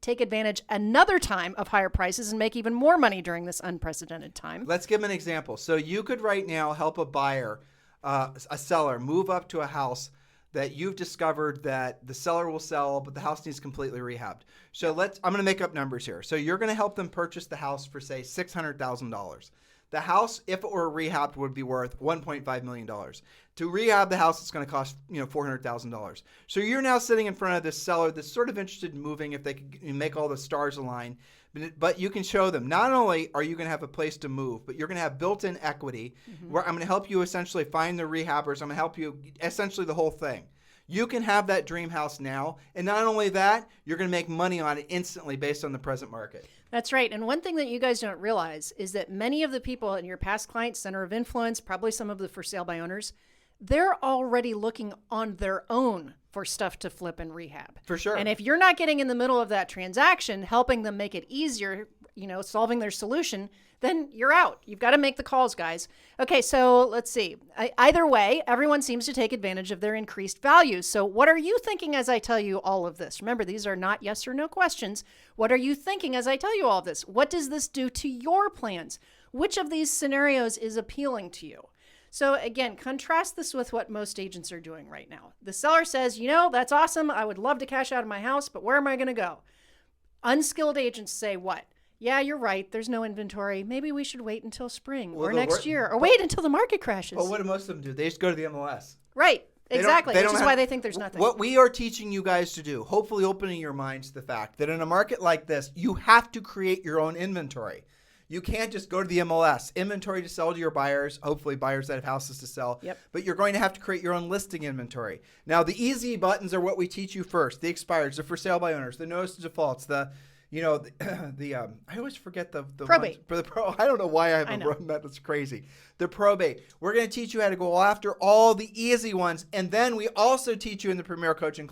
advantage another time of higher prices and make even more money during this unprecedented time. Let's give an example. So you could right now help a buyer, a seller, move up to a house that you've discovered that the seller will sell, but the house needs completely rehabbed. So I'm going to make up numbers here. So you're going to help them purchase the house for, say, $600,000. The house, if it were rehabbed, would be worth $1.5 million. To rehab the house, it's going to cost $400,000. So you're now sitting in front of this seller that's sort of interested in moving if they can make all the stars align. But you can show them, not only are you going to have a place to move, but you're going to have built-in equity where I'm going to help you essentially find the rehabbers. I'm going to help you essentially the whole thing. You can have that dream house now. And not only that, you're going to make money on it instantly based on the present market. That's right. And one thing that you guys don't realize is that many of the people in your past client center of influence, probably some of the for sale by owners, they're already looking on their own for stuff to flip and rehab. For sure. And if you're not getting in the middle of that transaction, helping them make it easier, solving their solution, then you're out. You've got to make the calls, guys. Okay, so let's see. Either way, everyone seems to take advantage of their increased values. So what are you thinking as I tell you all of this? Remember, these are not yes or no questions. What are you thinking as I tell you all of this? What does this do to your plans? Which of these scenarios is appealing to you? So again, contrast this with what most agents are doing right now. The seller says, that's awesome. I would love to cash out of my house, but where am I going to go? Unskilled agents say what? Yeah, you're right. There's no inventory. Maybe we should wait until spring or next year or wait until the market crashes. Well, what do most of them do? They just go to the MLS. Right. Exactly. Which is why they think there's nothing. What we are teaching you guys to do, hopefully opening your minds to the fact that in a market like this, you have to create your own inventory. You can't just go to the MLS. Inventory to sell to your buyers, hopefully buyers that have houses to sell. Yep. But you're going to have to create your own listing inventory. Now, the easy buttons are what we teach you first. The expireds, the for sale by owners, the notice of defaults, I always forget the probate. I don't know why I haven't written that. That's crazy. The probate. We're going to teach you how to go after all the easy ones, and then we also teach you in the Premier Coaching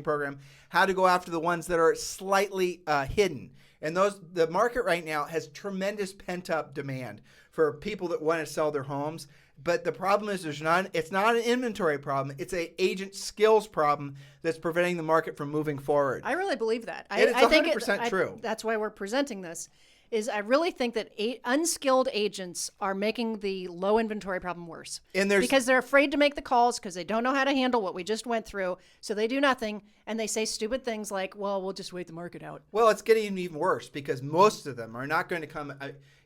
Program how to go after the ones that are slightly hidden. And the market right now has tremendous pent-up demand for people that want to sell their homes. But the problem is it's not an inventory problem. It's an agent skills problem that's preventing the market from moving forward. I really believe that. It's 100% true. That's why we're presenting this. I really think that unskilled agents are making the low inventory problem worse. Because they're afraid to make the calls because they don't know how to handle what we just went through. So they do nothing and they say stupid things like, well, we'll just wait the market out. Well, it's getting even worse because most of them are not going to come.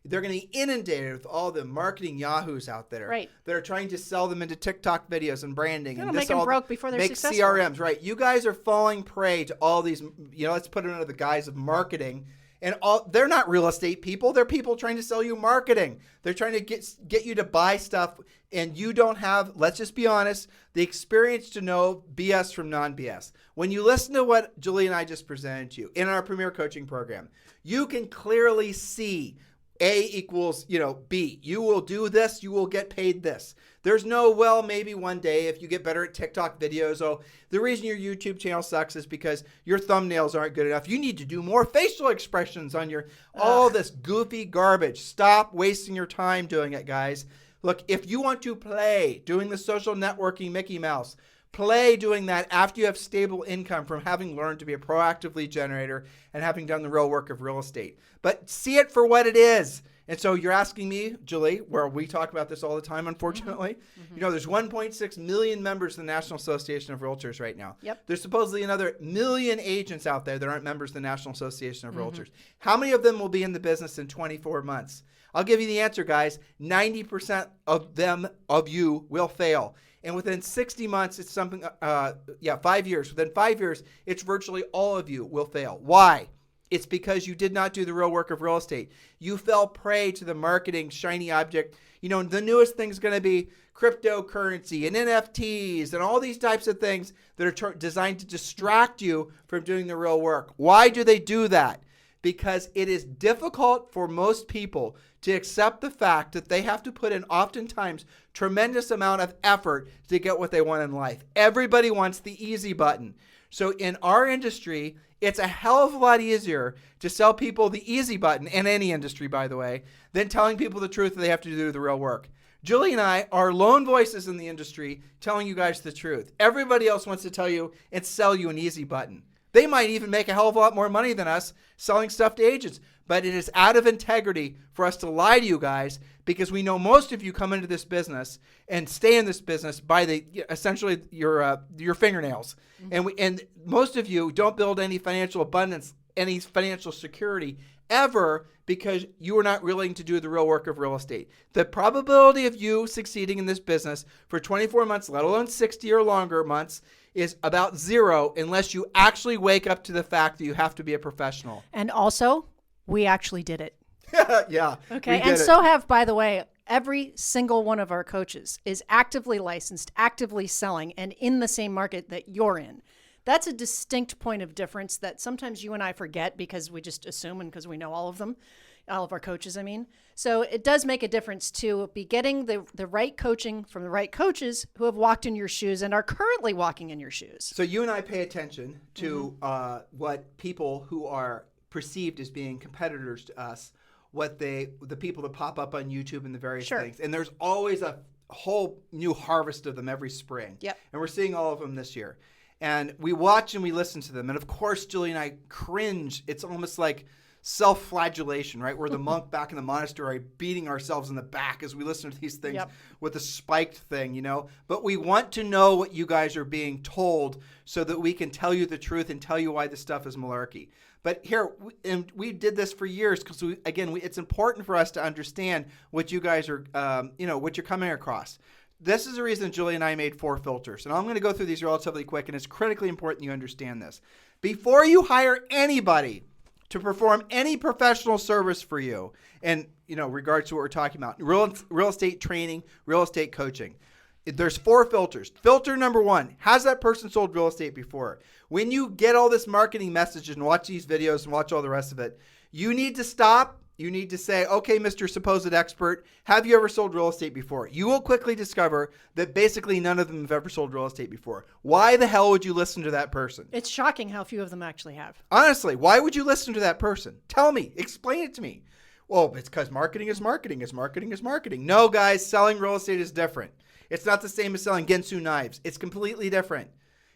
They're going to be inundated with all the marketing yahoos out there that are trying to sell them into TikTok videos and branding. And make them broke before they're successful. CRMs, right? You guys are falling prey to all these, let's put it under the guise of marketing. And they're not real estate people. They're people trying to sell you marketing. They're trying to get you to buy stuff, and you don't have, let's just be honest, the experience to know BS from non-BS. When you listen to what Julie and I just presented to you in our Premier Coaching Program, you can clearly see A equals, B. You will do this, you will get paid this. There's no, well, maybe one day if you get better at TikTok videos. Oh, the reason your YouTube channel sucks is because your thumbnails aren't good enough. You need to do more facial expressions on all this goofy garbage. Stop wasting your time doing it, guys. Look, if you want to play doing the social networking Mickey Mouse, play doing that after you have stable income from having learned to be a proactive lead generator and having done the real work of real estate. But see it for what it is. And so you're asking me, Julie, where we talk about this all the time, unfortunately. Mm-hmm. There's 1.6 million members of the National Association of Realtors right now. Yep. There's supposedly another million agents out there that aren't members of the National Association of Realtors. How many of them will be in the business in 24 months? I'll give you the answer, guys. 90% of you will fail. And within 60 months, it's 5 years. Within 5 years, it's virtually all of you will fail. Why? It's because you did not do the real work of real estate. You fell prey to the marketing shiny object. The newest thing is going to be cryptocurrency and NFTs and all these types of things that are designed to distract you from doing the real work. Why do they do that? Because it is difficult for most people to accept the fact that they have to put in oftentimes tremendous amount of effort to get what they want in life. Everybody wants the easy button. So in our industry, it's a hell of a lot easier to sell people the easy button, in any industry, by the way, than telling people the truth that they have to do the real work. Julie and I are lone voices in the industry telling you guys the truth. Everybody else wants to tell you and sell you an easy button. They might even make a hell of a lot more money than us selling stuff to agents. But it is out of integrity for us to lie to you guys, because we know most of you come into this business and stay in this business by essentially your fingernails. Mm-hmm. And most of you don't build any financial abundance, any financial security ever, because you are not willing to do the real work of real estate. The probability of you succeeding in this business for 24 months, let alone 60 or longer months, is about zero unless you actually wake up to the fact that you have to be a professional. And also, we actually did it. Yeah. Okay. And so have, by the way, every single one of our coaches is actively licensed, actively selling, and in the same market that you're in. That's a distinct point of difference that sometimes you and I forget because we just assume, and because we know all of them, all of our coaches, I mean. So it does make a difference to be getting the right coaching from the right coaches who have walked in your shoes and are currently walking in your shoes. So you and I pay attention to what people who are perceived as being competitors to us, the people that pop up on YouTube and the various things. And there's always a whole new harvest of them every spring. Yep. And we're seeing all of them this year. And we watch and we listen to them. And of course, Julie and I cringe. It's almost like self-flagellation, right? We're the monk back in the monastery beating ourselves in the back as we listen to these things with a spiked thing, you know? But we want to know what you guys are being told so that we can tell you the truth and tell you why this stuff is malarkey. But here, and we did this for years because, it's important for us to understand what you guys are, what you're coming across. This is the reason Julie and I made 4 filters. And I'm going to go through these relatively quick, and it's critically important you understand this. Before you hire anybody to perform any professional service for you, and, regards to what we're talking about, real estate training, real estate coaching, there's 4 filters. Filter number 1, has that person sold real estate before? When you get all this marketing message and watch these videos and watch all the rest of it, you need to stop. You need to say, okay, Mr. Supposed Expert, have you ever sold real estate before? You will quickly discover that basically none of them have ever sold real estate before. Why the hell would you listen to that person? It's shocking how few of them actually have. Honestly, why would you listen to that person? Tell me. Explain it to me. Well, it's because marketing is marketing is marketing is marketing. No, guys, selling real estate is different. It's not the same as selling Ginsu knives. It's completely different.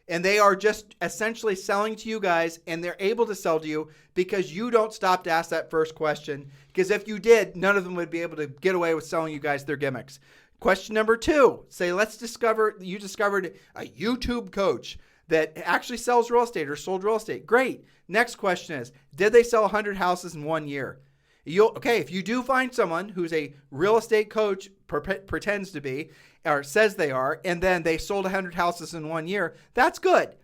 And they are just essentially selling to you guys, and they're able to sell to you because you don't stop to ask that first question. Because if you did, none of them would be able to get away with selling you guys their gimmicks. Question number 2, say, you discovered a YouTube coach that actually sells real estate or sold real estate. Great. Next question is, did they sell 100 houses in 1 year? If you do find someone who's a real estate coach, pretends to be, or says they are, and then they sold 100 houses in 1 year, that's good.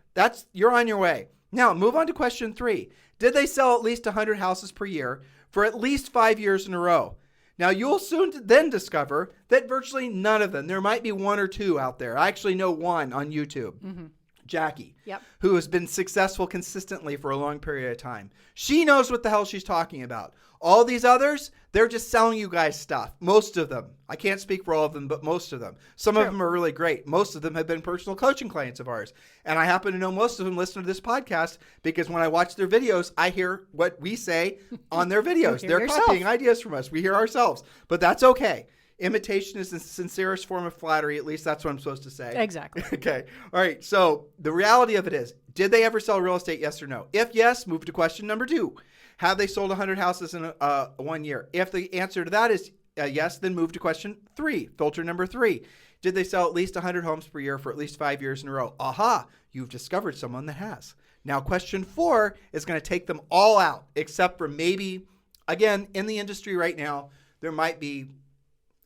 You're on your way. Now, move on to question 3. Did they sell at least 100 houses per year for at least 5 years in a row? Now, you'll soon then discover that virtually none of them, there might be 1 or 2 out there. I actually know one on YouTube. Mm-hmm. Jackie, who has been successful consistently for a long period of time. She knows what the hell she's talking about. All these others, they're just selling you guys stuff. Most of them. I can't speak for all of them, but most of them. Some of them are really great. Most of them have been personal coaching clients of ours. And I happen to know most of them listen to this podcast because when I watch their videos, I hear what we say on their videos. They're copying ideas from us. We hear ourselves. But that's okay. Imitation is the sincerest form of flattery. At least that's what I'm supposed to say. Exactly. Okay. All right. So the reality of it is, did they ever sell real estate? Yes or no? If yes, move to question number 2. Have they sold 100 houses in 1 year? If the answer to that is yes, then move to question 3. Filter number 3. Did they sell at least 100 homes per year for at least 5 years in a row? Aha. You've discovered someone that has. Now, question 4 is going to take them all out, except for maybe, again, in the industry right now, there might be,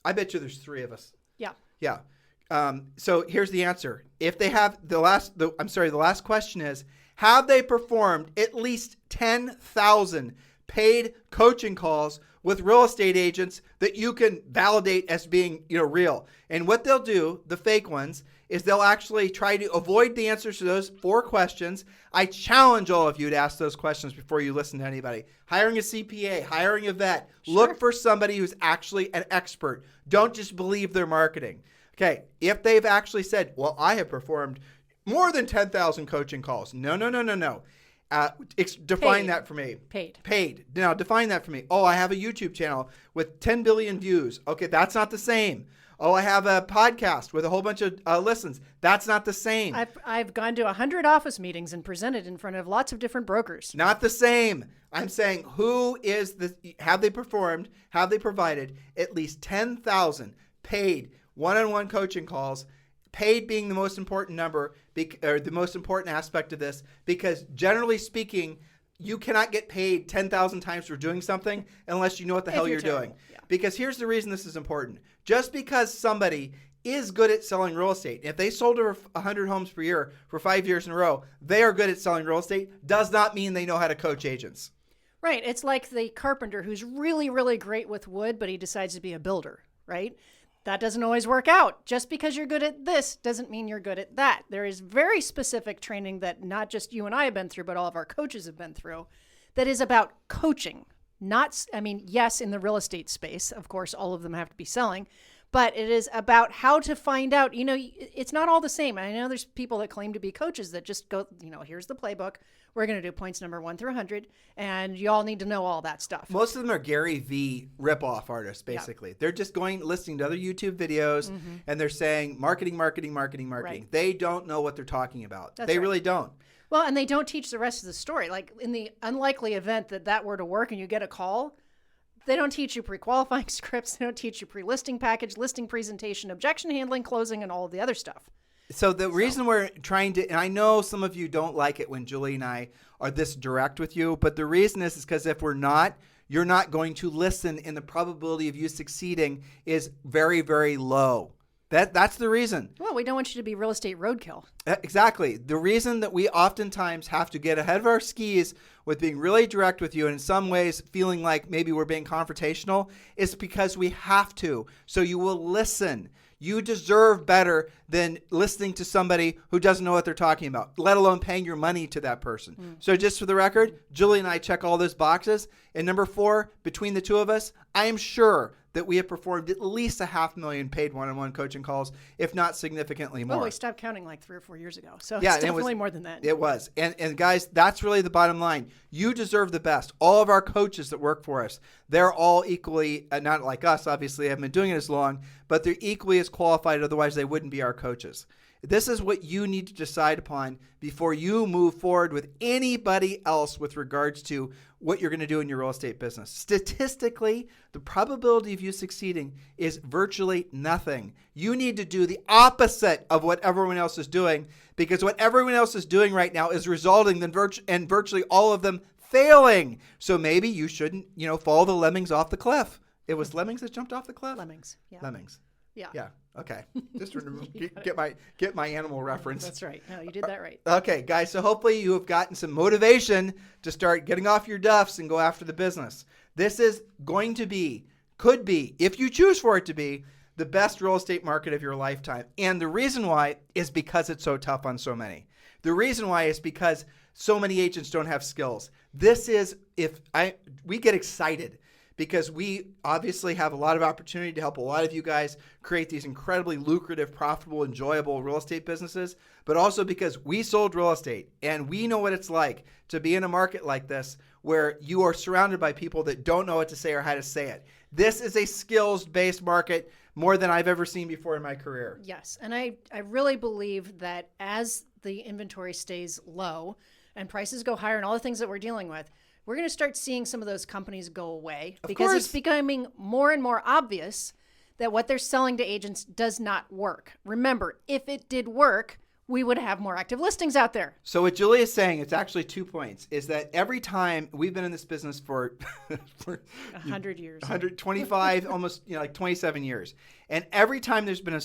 I bet you there's 3 of us. Yeah. Yeah. So here's the answer. If they have the last question is, have they performed at least 10,000 paid coaching calls with real estate agents that you can validate as being, real? And what they'll do, the fake ones, is they'll actually try to avoid the answers to those 4 questions. I challenge all of you to ask those questions before you listen to anybody. Hiring a CPA, hiring a vet. Sure. Look for somebody who's actually an expert. Don't just believe their marketing. Okay, if they've actually said, well, I have performed more than 10,000 coaching calls. No. Define that for me. Paid. Now, define that for me. Oh, I have a YouTube channel with 10 billion views. Okay, that's not the same. Oh, I have a podcast with a whole bunch of listens. That's not the same. I've gone to 100 office meetings and presented in front of lots of different brokers. Not the same. I'm saying have they performed, have they provided at least 10,000 paid one-on-one coaching calls, paid being the most important number, or the most important aspect of this, because generally speaking, you cannot get paid 10,000 times for doing something unless you know what the hell you're doing. Yeah. Because here's the reason this is important. Just because somebody is good at selling real estate, if they sold over 100 homes per year for 5 years in a row, they are good at selling real estate, does not mean they know how to coach agents. Right. It's like the carpenter who's really, really great with wood, but he decides to be a builder, right? That doesn't always work out. Just because you're good at this doesn't mean you're good at that. There is very specific training that not just you and I have been through, but all of our coaches have been through, that is about coaching. Yes, in the real estate space, of course, all of them have to be selling, but it is about how to find out, it's not all the same. I know there's people that claim to be coaches that just go, here's the playbook. We're going to do points number 1 through 100, and you all need to know all that stuff. Most of them are Gary V ripoff artists, basically. Yeah. They're just listening to other YouTube videos, and they're saying marketing. Right. They don't know what they're talking about. They really don't. Well, and they don't teach the rest of the story. Like in the unlikely event that were to work and you get a call, they don't teach you pre-qualifying scripts. They don't teach you pre-listing package, listing presentation, objection handling, closing, and all of the other stuff. So the reason we're trying to, and I know some of you don't like it when Julie and I are this direct with you, but the reason is because if we're not, you're not going to listen, and the probability of you succeeding is very, very low. That's the reason. Well, we don't want you to be real estate roadkill. Exactly. The reason that we oftentimes have to get ahead of our skis with being really direct with you, and in some ways feeling like maybe we're being confrontational, is because we have to. So you will listen. You deserve better than listening to somebody who doesn't know what they're talking about, let alone paying your money to that person. So just for the record, Julie and I check all those boxes. And number 4, between the two of us, I am sure that we have performed at least 500,000 paid one-on-one coaching calls, if not significantly more. Well, we stopped counting like 3 or 4 years ago. So yeah, it's definitely more than that. It was. And guys, that's really the bottom line. You deserve the best. All of our coaches that work for us, they're all equally, not like us, obviously, haven't been doing it as long, but they're equally as qualified. Otherwise, they wouldn't be our coaches. This is what you need to decide upon before you move forward with anybody else with regards to what you're going to do in your real estate business. Statistically, the probability of you succeeding is virtually nothing. You need to do the opposite of what everyone else is doing, because what everyone else is doing right now is resulting in virtually all of them failing. So maybe you shouldn't, follow the lemmings off the cliff. It was lemmings that jumped off the cliff? Lemmings. Yeah. Lemmings. Yeah. Yeah. Okay. Just get my animal reference. That's right. No, you did that right. Okay, guys. So hopefully you have gotten some motivation to start getting off your duffs and go after the business. This is going to be, could be, if you choose for it to be, the best real estate market of your lifetime. And the reason why is because it's so tough on so many. The reason why is because so many agents don't have skills. This is, we get excited because we obviously have a lot of opportunity to help a lot of you guys create these incredibly lucrative, profitable, enjoyable real estate businesses, but also because we sold real estate and we know what it's like to be in a market like this where you are surrounded by people that don't know what to say or how to say it. This is a skills-based market more than I've ever seen before in my career. Yes, and I really believe that as the inventory stays low and prices go higher and all the things that we're dealing with, we're going to start seeing some of those companies go away because it's becoming more and more obvious that what they're selling to agents does not work. Remember, if it did work, we would have more active listings out there. So what Julie is saying, it's actually 2 points, is that every time we've been in this business for 100 years, 125, almost like 27 years. And every time there's been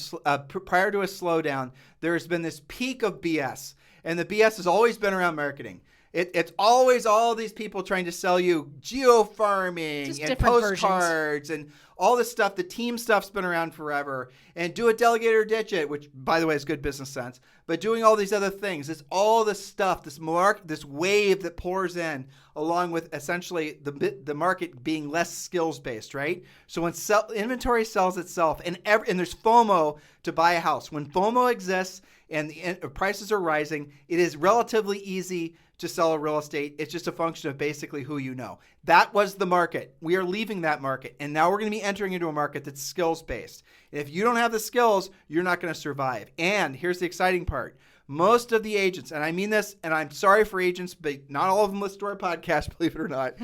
prior to a slowdown, there's been this peak of BS. And the BS has always been around marketing. It's always all these people trying to sell you geo-farming and postcards and all this stuff. The team stuff's been around forever. And do it, delegate or ditch it, which, by the way, is good business sense. But doing all these other things, it's all this stuff, this wave that pours in, along with essentially the market being less skills-based, right? So when inventory sells itself, and there's FOMO to buy a house. When FOMO exists and the prices are rising, it is relatively easy to sell a real estate. It's just a function of basically who you know. That was the market. We are leaving that market. And now we're going to be entering into a market that's skills-based. If you don't have the skills, you're not going to survive. And here's the exciting part. Most of the agents, and I mean this, and I'm sorry for agents, but not all of them listen to our podcast, believe it or not.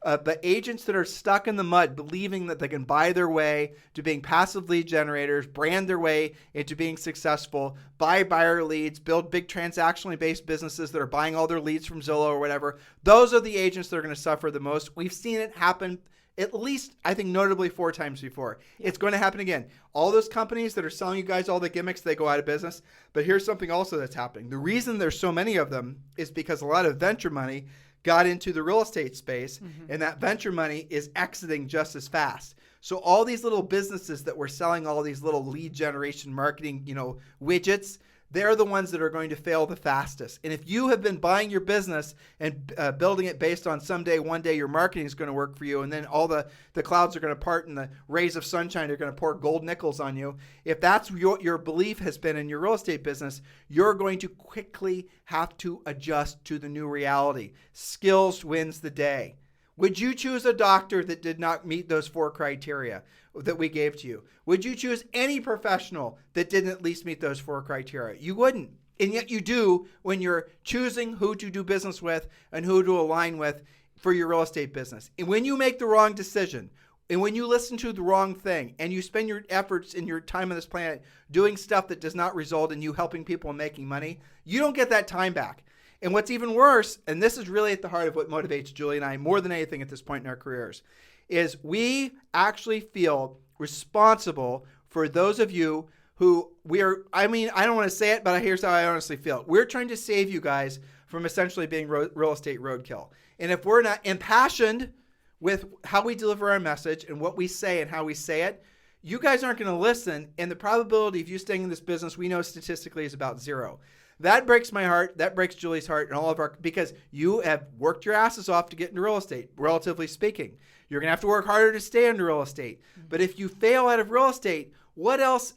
But agents that are stuck in the mud, believing that they can buy their way to being passive lead generators, brand their way into being successful, buy buyer leads, build big transactionally based businesses that are buying all their leads from Zillow or whatever. Those are the agents that are going to suffer the most. We've seen it happen at least, I think, notably 4 times before. Yeah. It's going to happen again. All those companies that are selling you guys all the gimmicks, they go out of business. But here's something also that's happening. The reason there's so many of them is because a lot of venture money got into the real estate space, and that venture money is exiting just as fast. So all these little businesses that were selling all these little lead generation marketing, widgets, they're the ones that are going to fail the fastest. And if you have been buying your business and building it based on someday, one day your marketing is going to work for you, and then all the clouds are going to part and the rays of sunshine are going to pour gold nickels on you, if that's your belief has been in your real estate business, you're going to quickly have to adjust to the new reality. Skills wins the day. Would you choose a doctor that did not meet those 4 criteria that we gave to you? Would you choose any professional that didn't at least meet those 4 criteria? You wouldn't. And yet you do when you're choosing who to do business with and who to align with for your real estate business. And when you make the wrong decision, and when you listen to the wrong thing, and you spend your efforts and your time on this planet doing stuff that does not result in you helping people and making money, you don't get that time back. And what's even worse, and this is really at the heart of what motivates Julie and I more than anything at this point in our careers, is we actually feel responsible for those of you who I don't want to say it, but here's how I honestly feel. We're trying to save you guys from essentially being real estate roadkill. And if we're not impassioned with how we deliver our message and what we say and how we say it, you guys aren't going to listen. And the probability of you staying in this business, we know statistically, is about 0. That breaks my heart. That breaks Julie's heart and all of our, because you have worked your asses off to get into real estate, relatively speaking. You're going to have to work harder to stay in real estate. But if you fail out of real estate,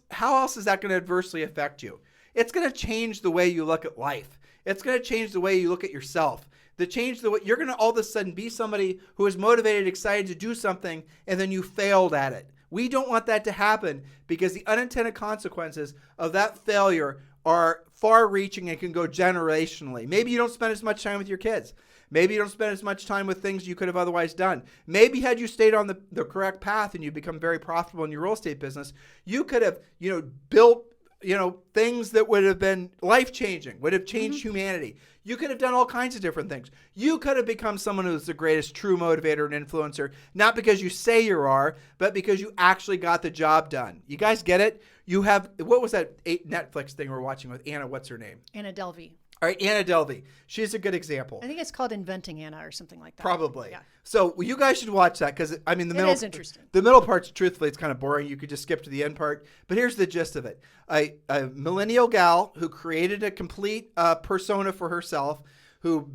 how else is that going to adversely affect you? It's going to change the way you look at life. It's going to change the way you look at yourself. You're going to all of a sudden be somebody who is motivated, excited to do something, and then you failed at it. We don't want that to happen, because the unintended consequences of that failure are far-reaching and can go generationally. Maybe you don't spend as much time with your kids. Maybe you don't spend as much time with things you could have otherwise done. Maybe had you stayed on the correct path and you become very profitable in your real estate business, you could have, built, things that would have been life-changing, would have changed humanity. You could have done all kinds of different things. You could have become someone who's the greatest true motivator and influencer, not because you say you are, but because you actually got the job done. You guys get it? You have, what was that Netflix thing we're watching with Anna, what's her name? Anna Delvey. All right, Anna Delvey. She's a good example. I think it's called Inventing Anna or something like that. Probably. Yeah. So you guys should watch that, because the middle is interesting. The middle part's truthfully, it's kind of boring. You could just skip to the end part. But here's the gist of it: a millennial gal who created a complete persona for herself, who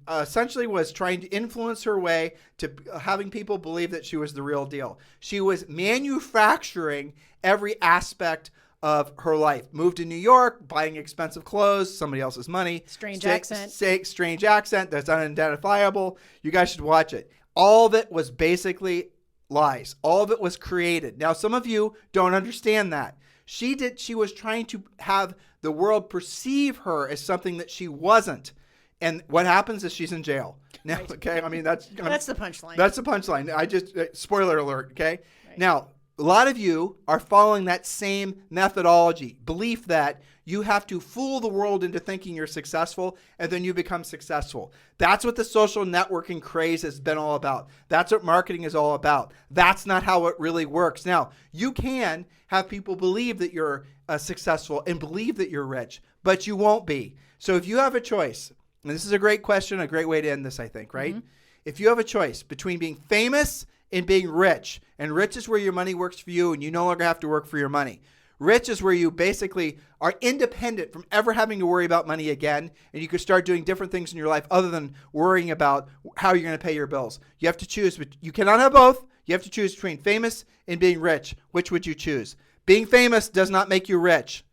essentially was trying to influence her way to having people believe that she was the real deal. She was manufacturing every aspect of her life. Moved to New York, buying expensive clothes, somebody else's money. Strange accent that's unidentifiable. You guys should watch it. All of it was basically lies. All of it was created. Now, some of you don't understand that. She was trying to have the world perceive her as something that she wasn't. And what happens is she's in jail. Now, right. Okay? That's the punchline. That's the punchline. Spoiler alert, okay? Right. Now, a lot of you are following that same methodology, belief that you have to fool the world into thinking you're successful, and then you become successful. That's what the social networking craze has been all about. That's what marketing is all about. That's not how it really works. Now, you can have people believe that you're successful and believe that you're rich, but you won't be. So if you have a choice, and this is a great question, a great way to end this, I think, right? Mm-hmm. If you have a choice between being famous and being rich, and rich is where your money works for you and you no longer have to work for your money. Rich is where you basically are independent from ever having to worry about money again, and you can start doing different things in your life other than worrying about how you're going to pay your bills. You have to choose, but you cannot have both. You have to choose between famous and being rich. Which would you choose? Being famous does not make you rich.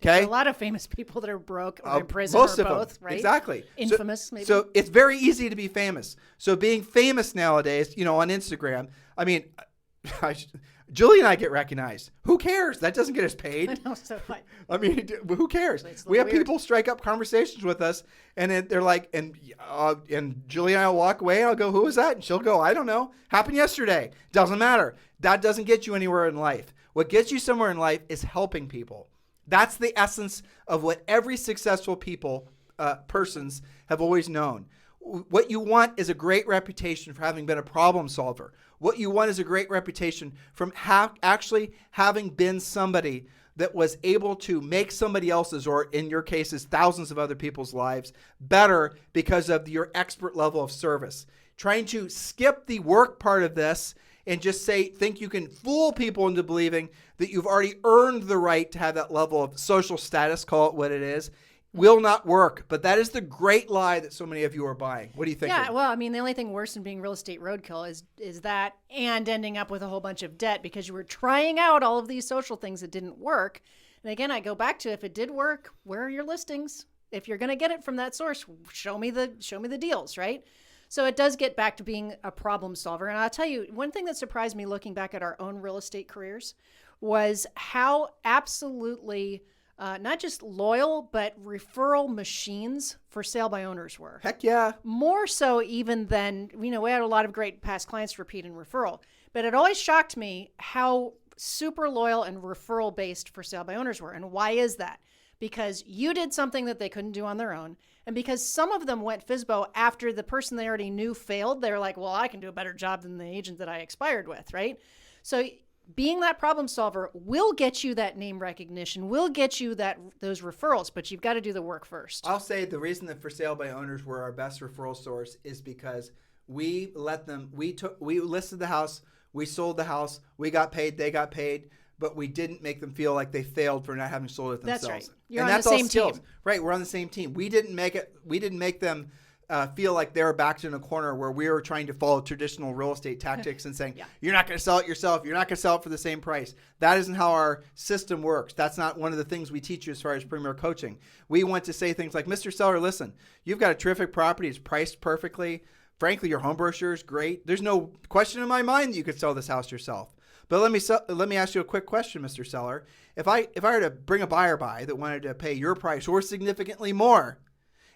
Okay. A lot of famous people that are broke or in prison most or of both, them. right? Exactly. Infamous, maybe. So it's very easy to be famous. So being famous nowadays, on Instagram, I mean, Julie and I get recognized. Who cares? That doesn't get us paid. I know, so I mean, who cares? It's a We have little weird. people strike up conversations with us, and they're like, and Julie and I will walk away, and I'll go, who is that? And she'll go, I don't know. Happened yesterday. Doesn't matter. That doesn't get you anywhere in life. What gets you somewhere in life is helping people. That's the essence of what every successful persons have always known. What you want is a great reputation for having been a problem solver. What you want is a great reputation from actually having been somebody that was able to make somebody else's, or in your cases, thousands of other people's lives better because of your expert level of service. Trying to skip the work part of this and just think you can fool people into believing that you've already earned the right to have that level of social status, call it what it is, will not work. But that is the great lie that so many of you are buying. What do you think? Yeah, well, I mean, the only thing worse than being real estate roadkill is that, and ending up with a whole bunch of debt because you were trying out all of these social things that didn't work. And again, I go back to, if it did work, where are your listings? If you're going to get it from that source, show me the deals, right? So it does get back to being a problem solver. And I'll tell you, one thing that surprised me looking back at our own real estate careers was how absolutely not just loyal, but referral machines for sale by owners were. Heck yeah. More so even than, we had a lot of great past clients repeat and referral. But it always shocked me how super loyal and referral based for sale by owners were. And why is that? Because you did something that they couldn't do on their own. And because some of them went FSBO after the person they already knew failed, they were like, well, I can do a better job than the agent that I expired with, right? So being that problem solver will get you that name recognition, will get you those referrals, but you've got to do the work first. I'll say the reason that for sale by owners were our best referral source is because we listed the house, we sold the house, we got paid, they got paid, but we didn't make them feel like they failed for not having sold it themselves. That's right. You're and on that's the all same skills. team. Right, we're on the same team. We didn't make them feel like they were backed in a corner where we were trying to follow traditional real estate tactics and saying, you're not going to sell it yourself. You're not going to sell it for the same price. That isn't how our system works. That's not one of the things we teach you as far as premier coaching. We want to say things like, Mr. Seller, listen, you've got a terrific property. It's priced perfectly. Frankly, your home brochure is great. There's no question in my mind that you could sell this house yourself. But let me ask you a quick question, Mr. Seller. If I were to bring a buyer by that wanted to pay your price or significantly more,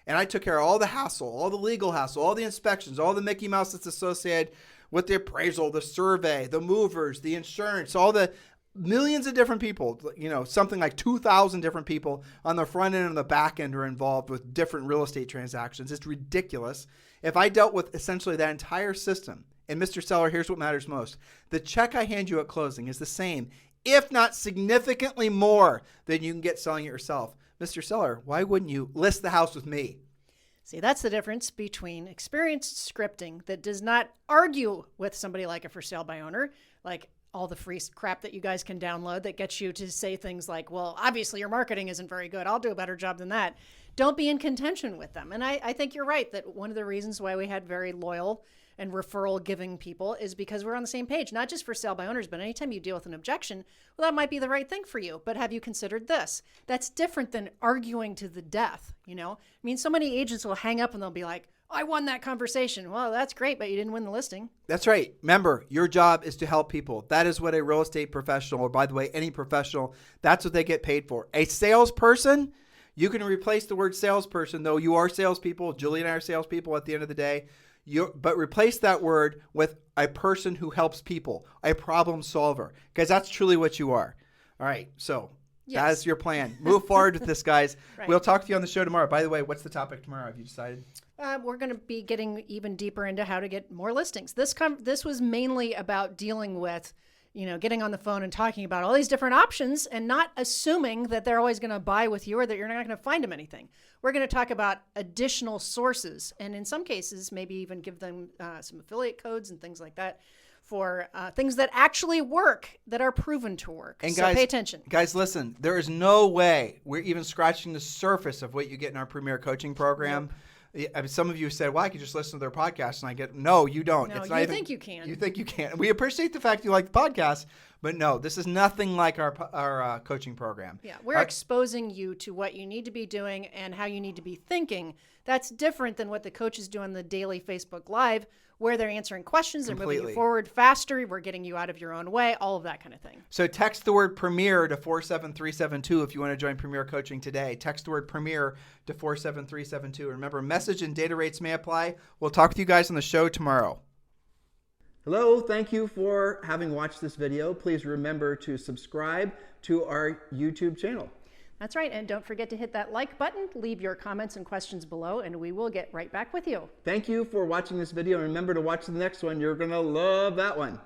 and I took care of all the hassle, all the legal hassle, all the inspections, all the Mickey Mouse that's associated with the appraisal, the survey, the movers, the insurance, all the millions of different people, something like 2,000 different people on the front end and the back end are involved with different real estate transactions. It's ridiculous. If I dealt with essentially that entire system, and Mr. Seller, here's what matters most. The check I hand you at closing is the same, if not significantly more than you can get selling it yourself. Mr. Seller, why wouldn't you list the house with me? See, that's the difference between experienced scripting that does not argue with somebody like a for sale by owner, like all the free crap that you guys can download that gets you to say things like, well, obviously your marketing isn't very good. I'll do a better job than that. Don't be in contention with them. And I think you're right that one of the reasons why we had very loyal and referral giving people is because we're on the same page, not just for sale by owners, but anytime you deal with an objection, well, that might be the right thing for you. But have you considered this? That's different than arguing to the death. I mean, so many agents will hang up and they'll be like, I won that conversation. Well, that's great, but you didn't win the listing. That's right. Remember, your job is to help people. That is what a real estate professional, or by the way, any professional, that's what they get paid for. A salesperson, you can replace the word salesperson, though you are salespeople. Julie and I are salespeople at the end of the day. But replace that word with a person who helps people, a problem solver, because that's truly what you are. All right, so that is your plan. Move forward with this, guys. Right. We'll talk to you on the show tomorrow. By the way, what's the topic tomorrow? Have you decided? We're going to be getting even deeper into how to get more listings. This was mainly about dealing with, getting on the phone and talking about all these different options and not assuming that they're always going to buy with you or that you're not going to find them anything. We're going to talk about additional sources and in some cases, maybe even give them some affiliate codes and things like that for things that actually work, that are proven to work. And so guys, pay attention. Guys, listen, there is no way we're even scratching the surface of what you get in our Premier Coaching Program. Yep. I mean, some of you said, well, I could just listen to their podcast. And I get, no, you don't. No, it's not think you can. You think you can. We appreciate the fact you like the podcast, But no, this is nothing like our coaching program. Yeah, we're exposing you to what you need to be doing and how you need to be thinking. That's different than what the coaches do on the daily Facebook Live, where they're answering questions, they're moving you forward faster, we're getting you out of your own way, all of that kind of thing. So text the word Premier to 47372 if you want to join Premier Coaching today. Text the word Premier to 47372. Remember, message and data rates may apply. We'll talk with you guys on the show tomorrow. Hello, thank you for having watched this video. Please remember to subscribe to our YouTube channel. That's right, and don't forget to hit that like button, leave your comments and questions below, and we will get right back with you. Thank you for watching this video, and remember to watch the next one. You're going to love that one.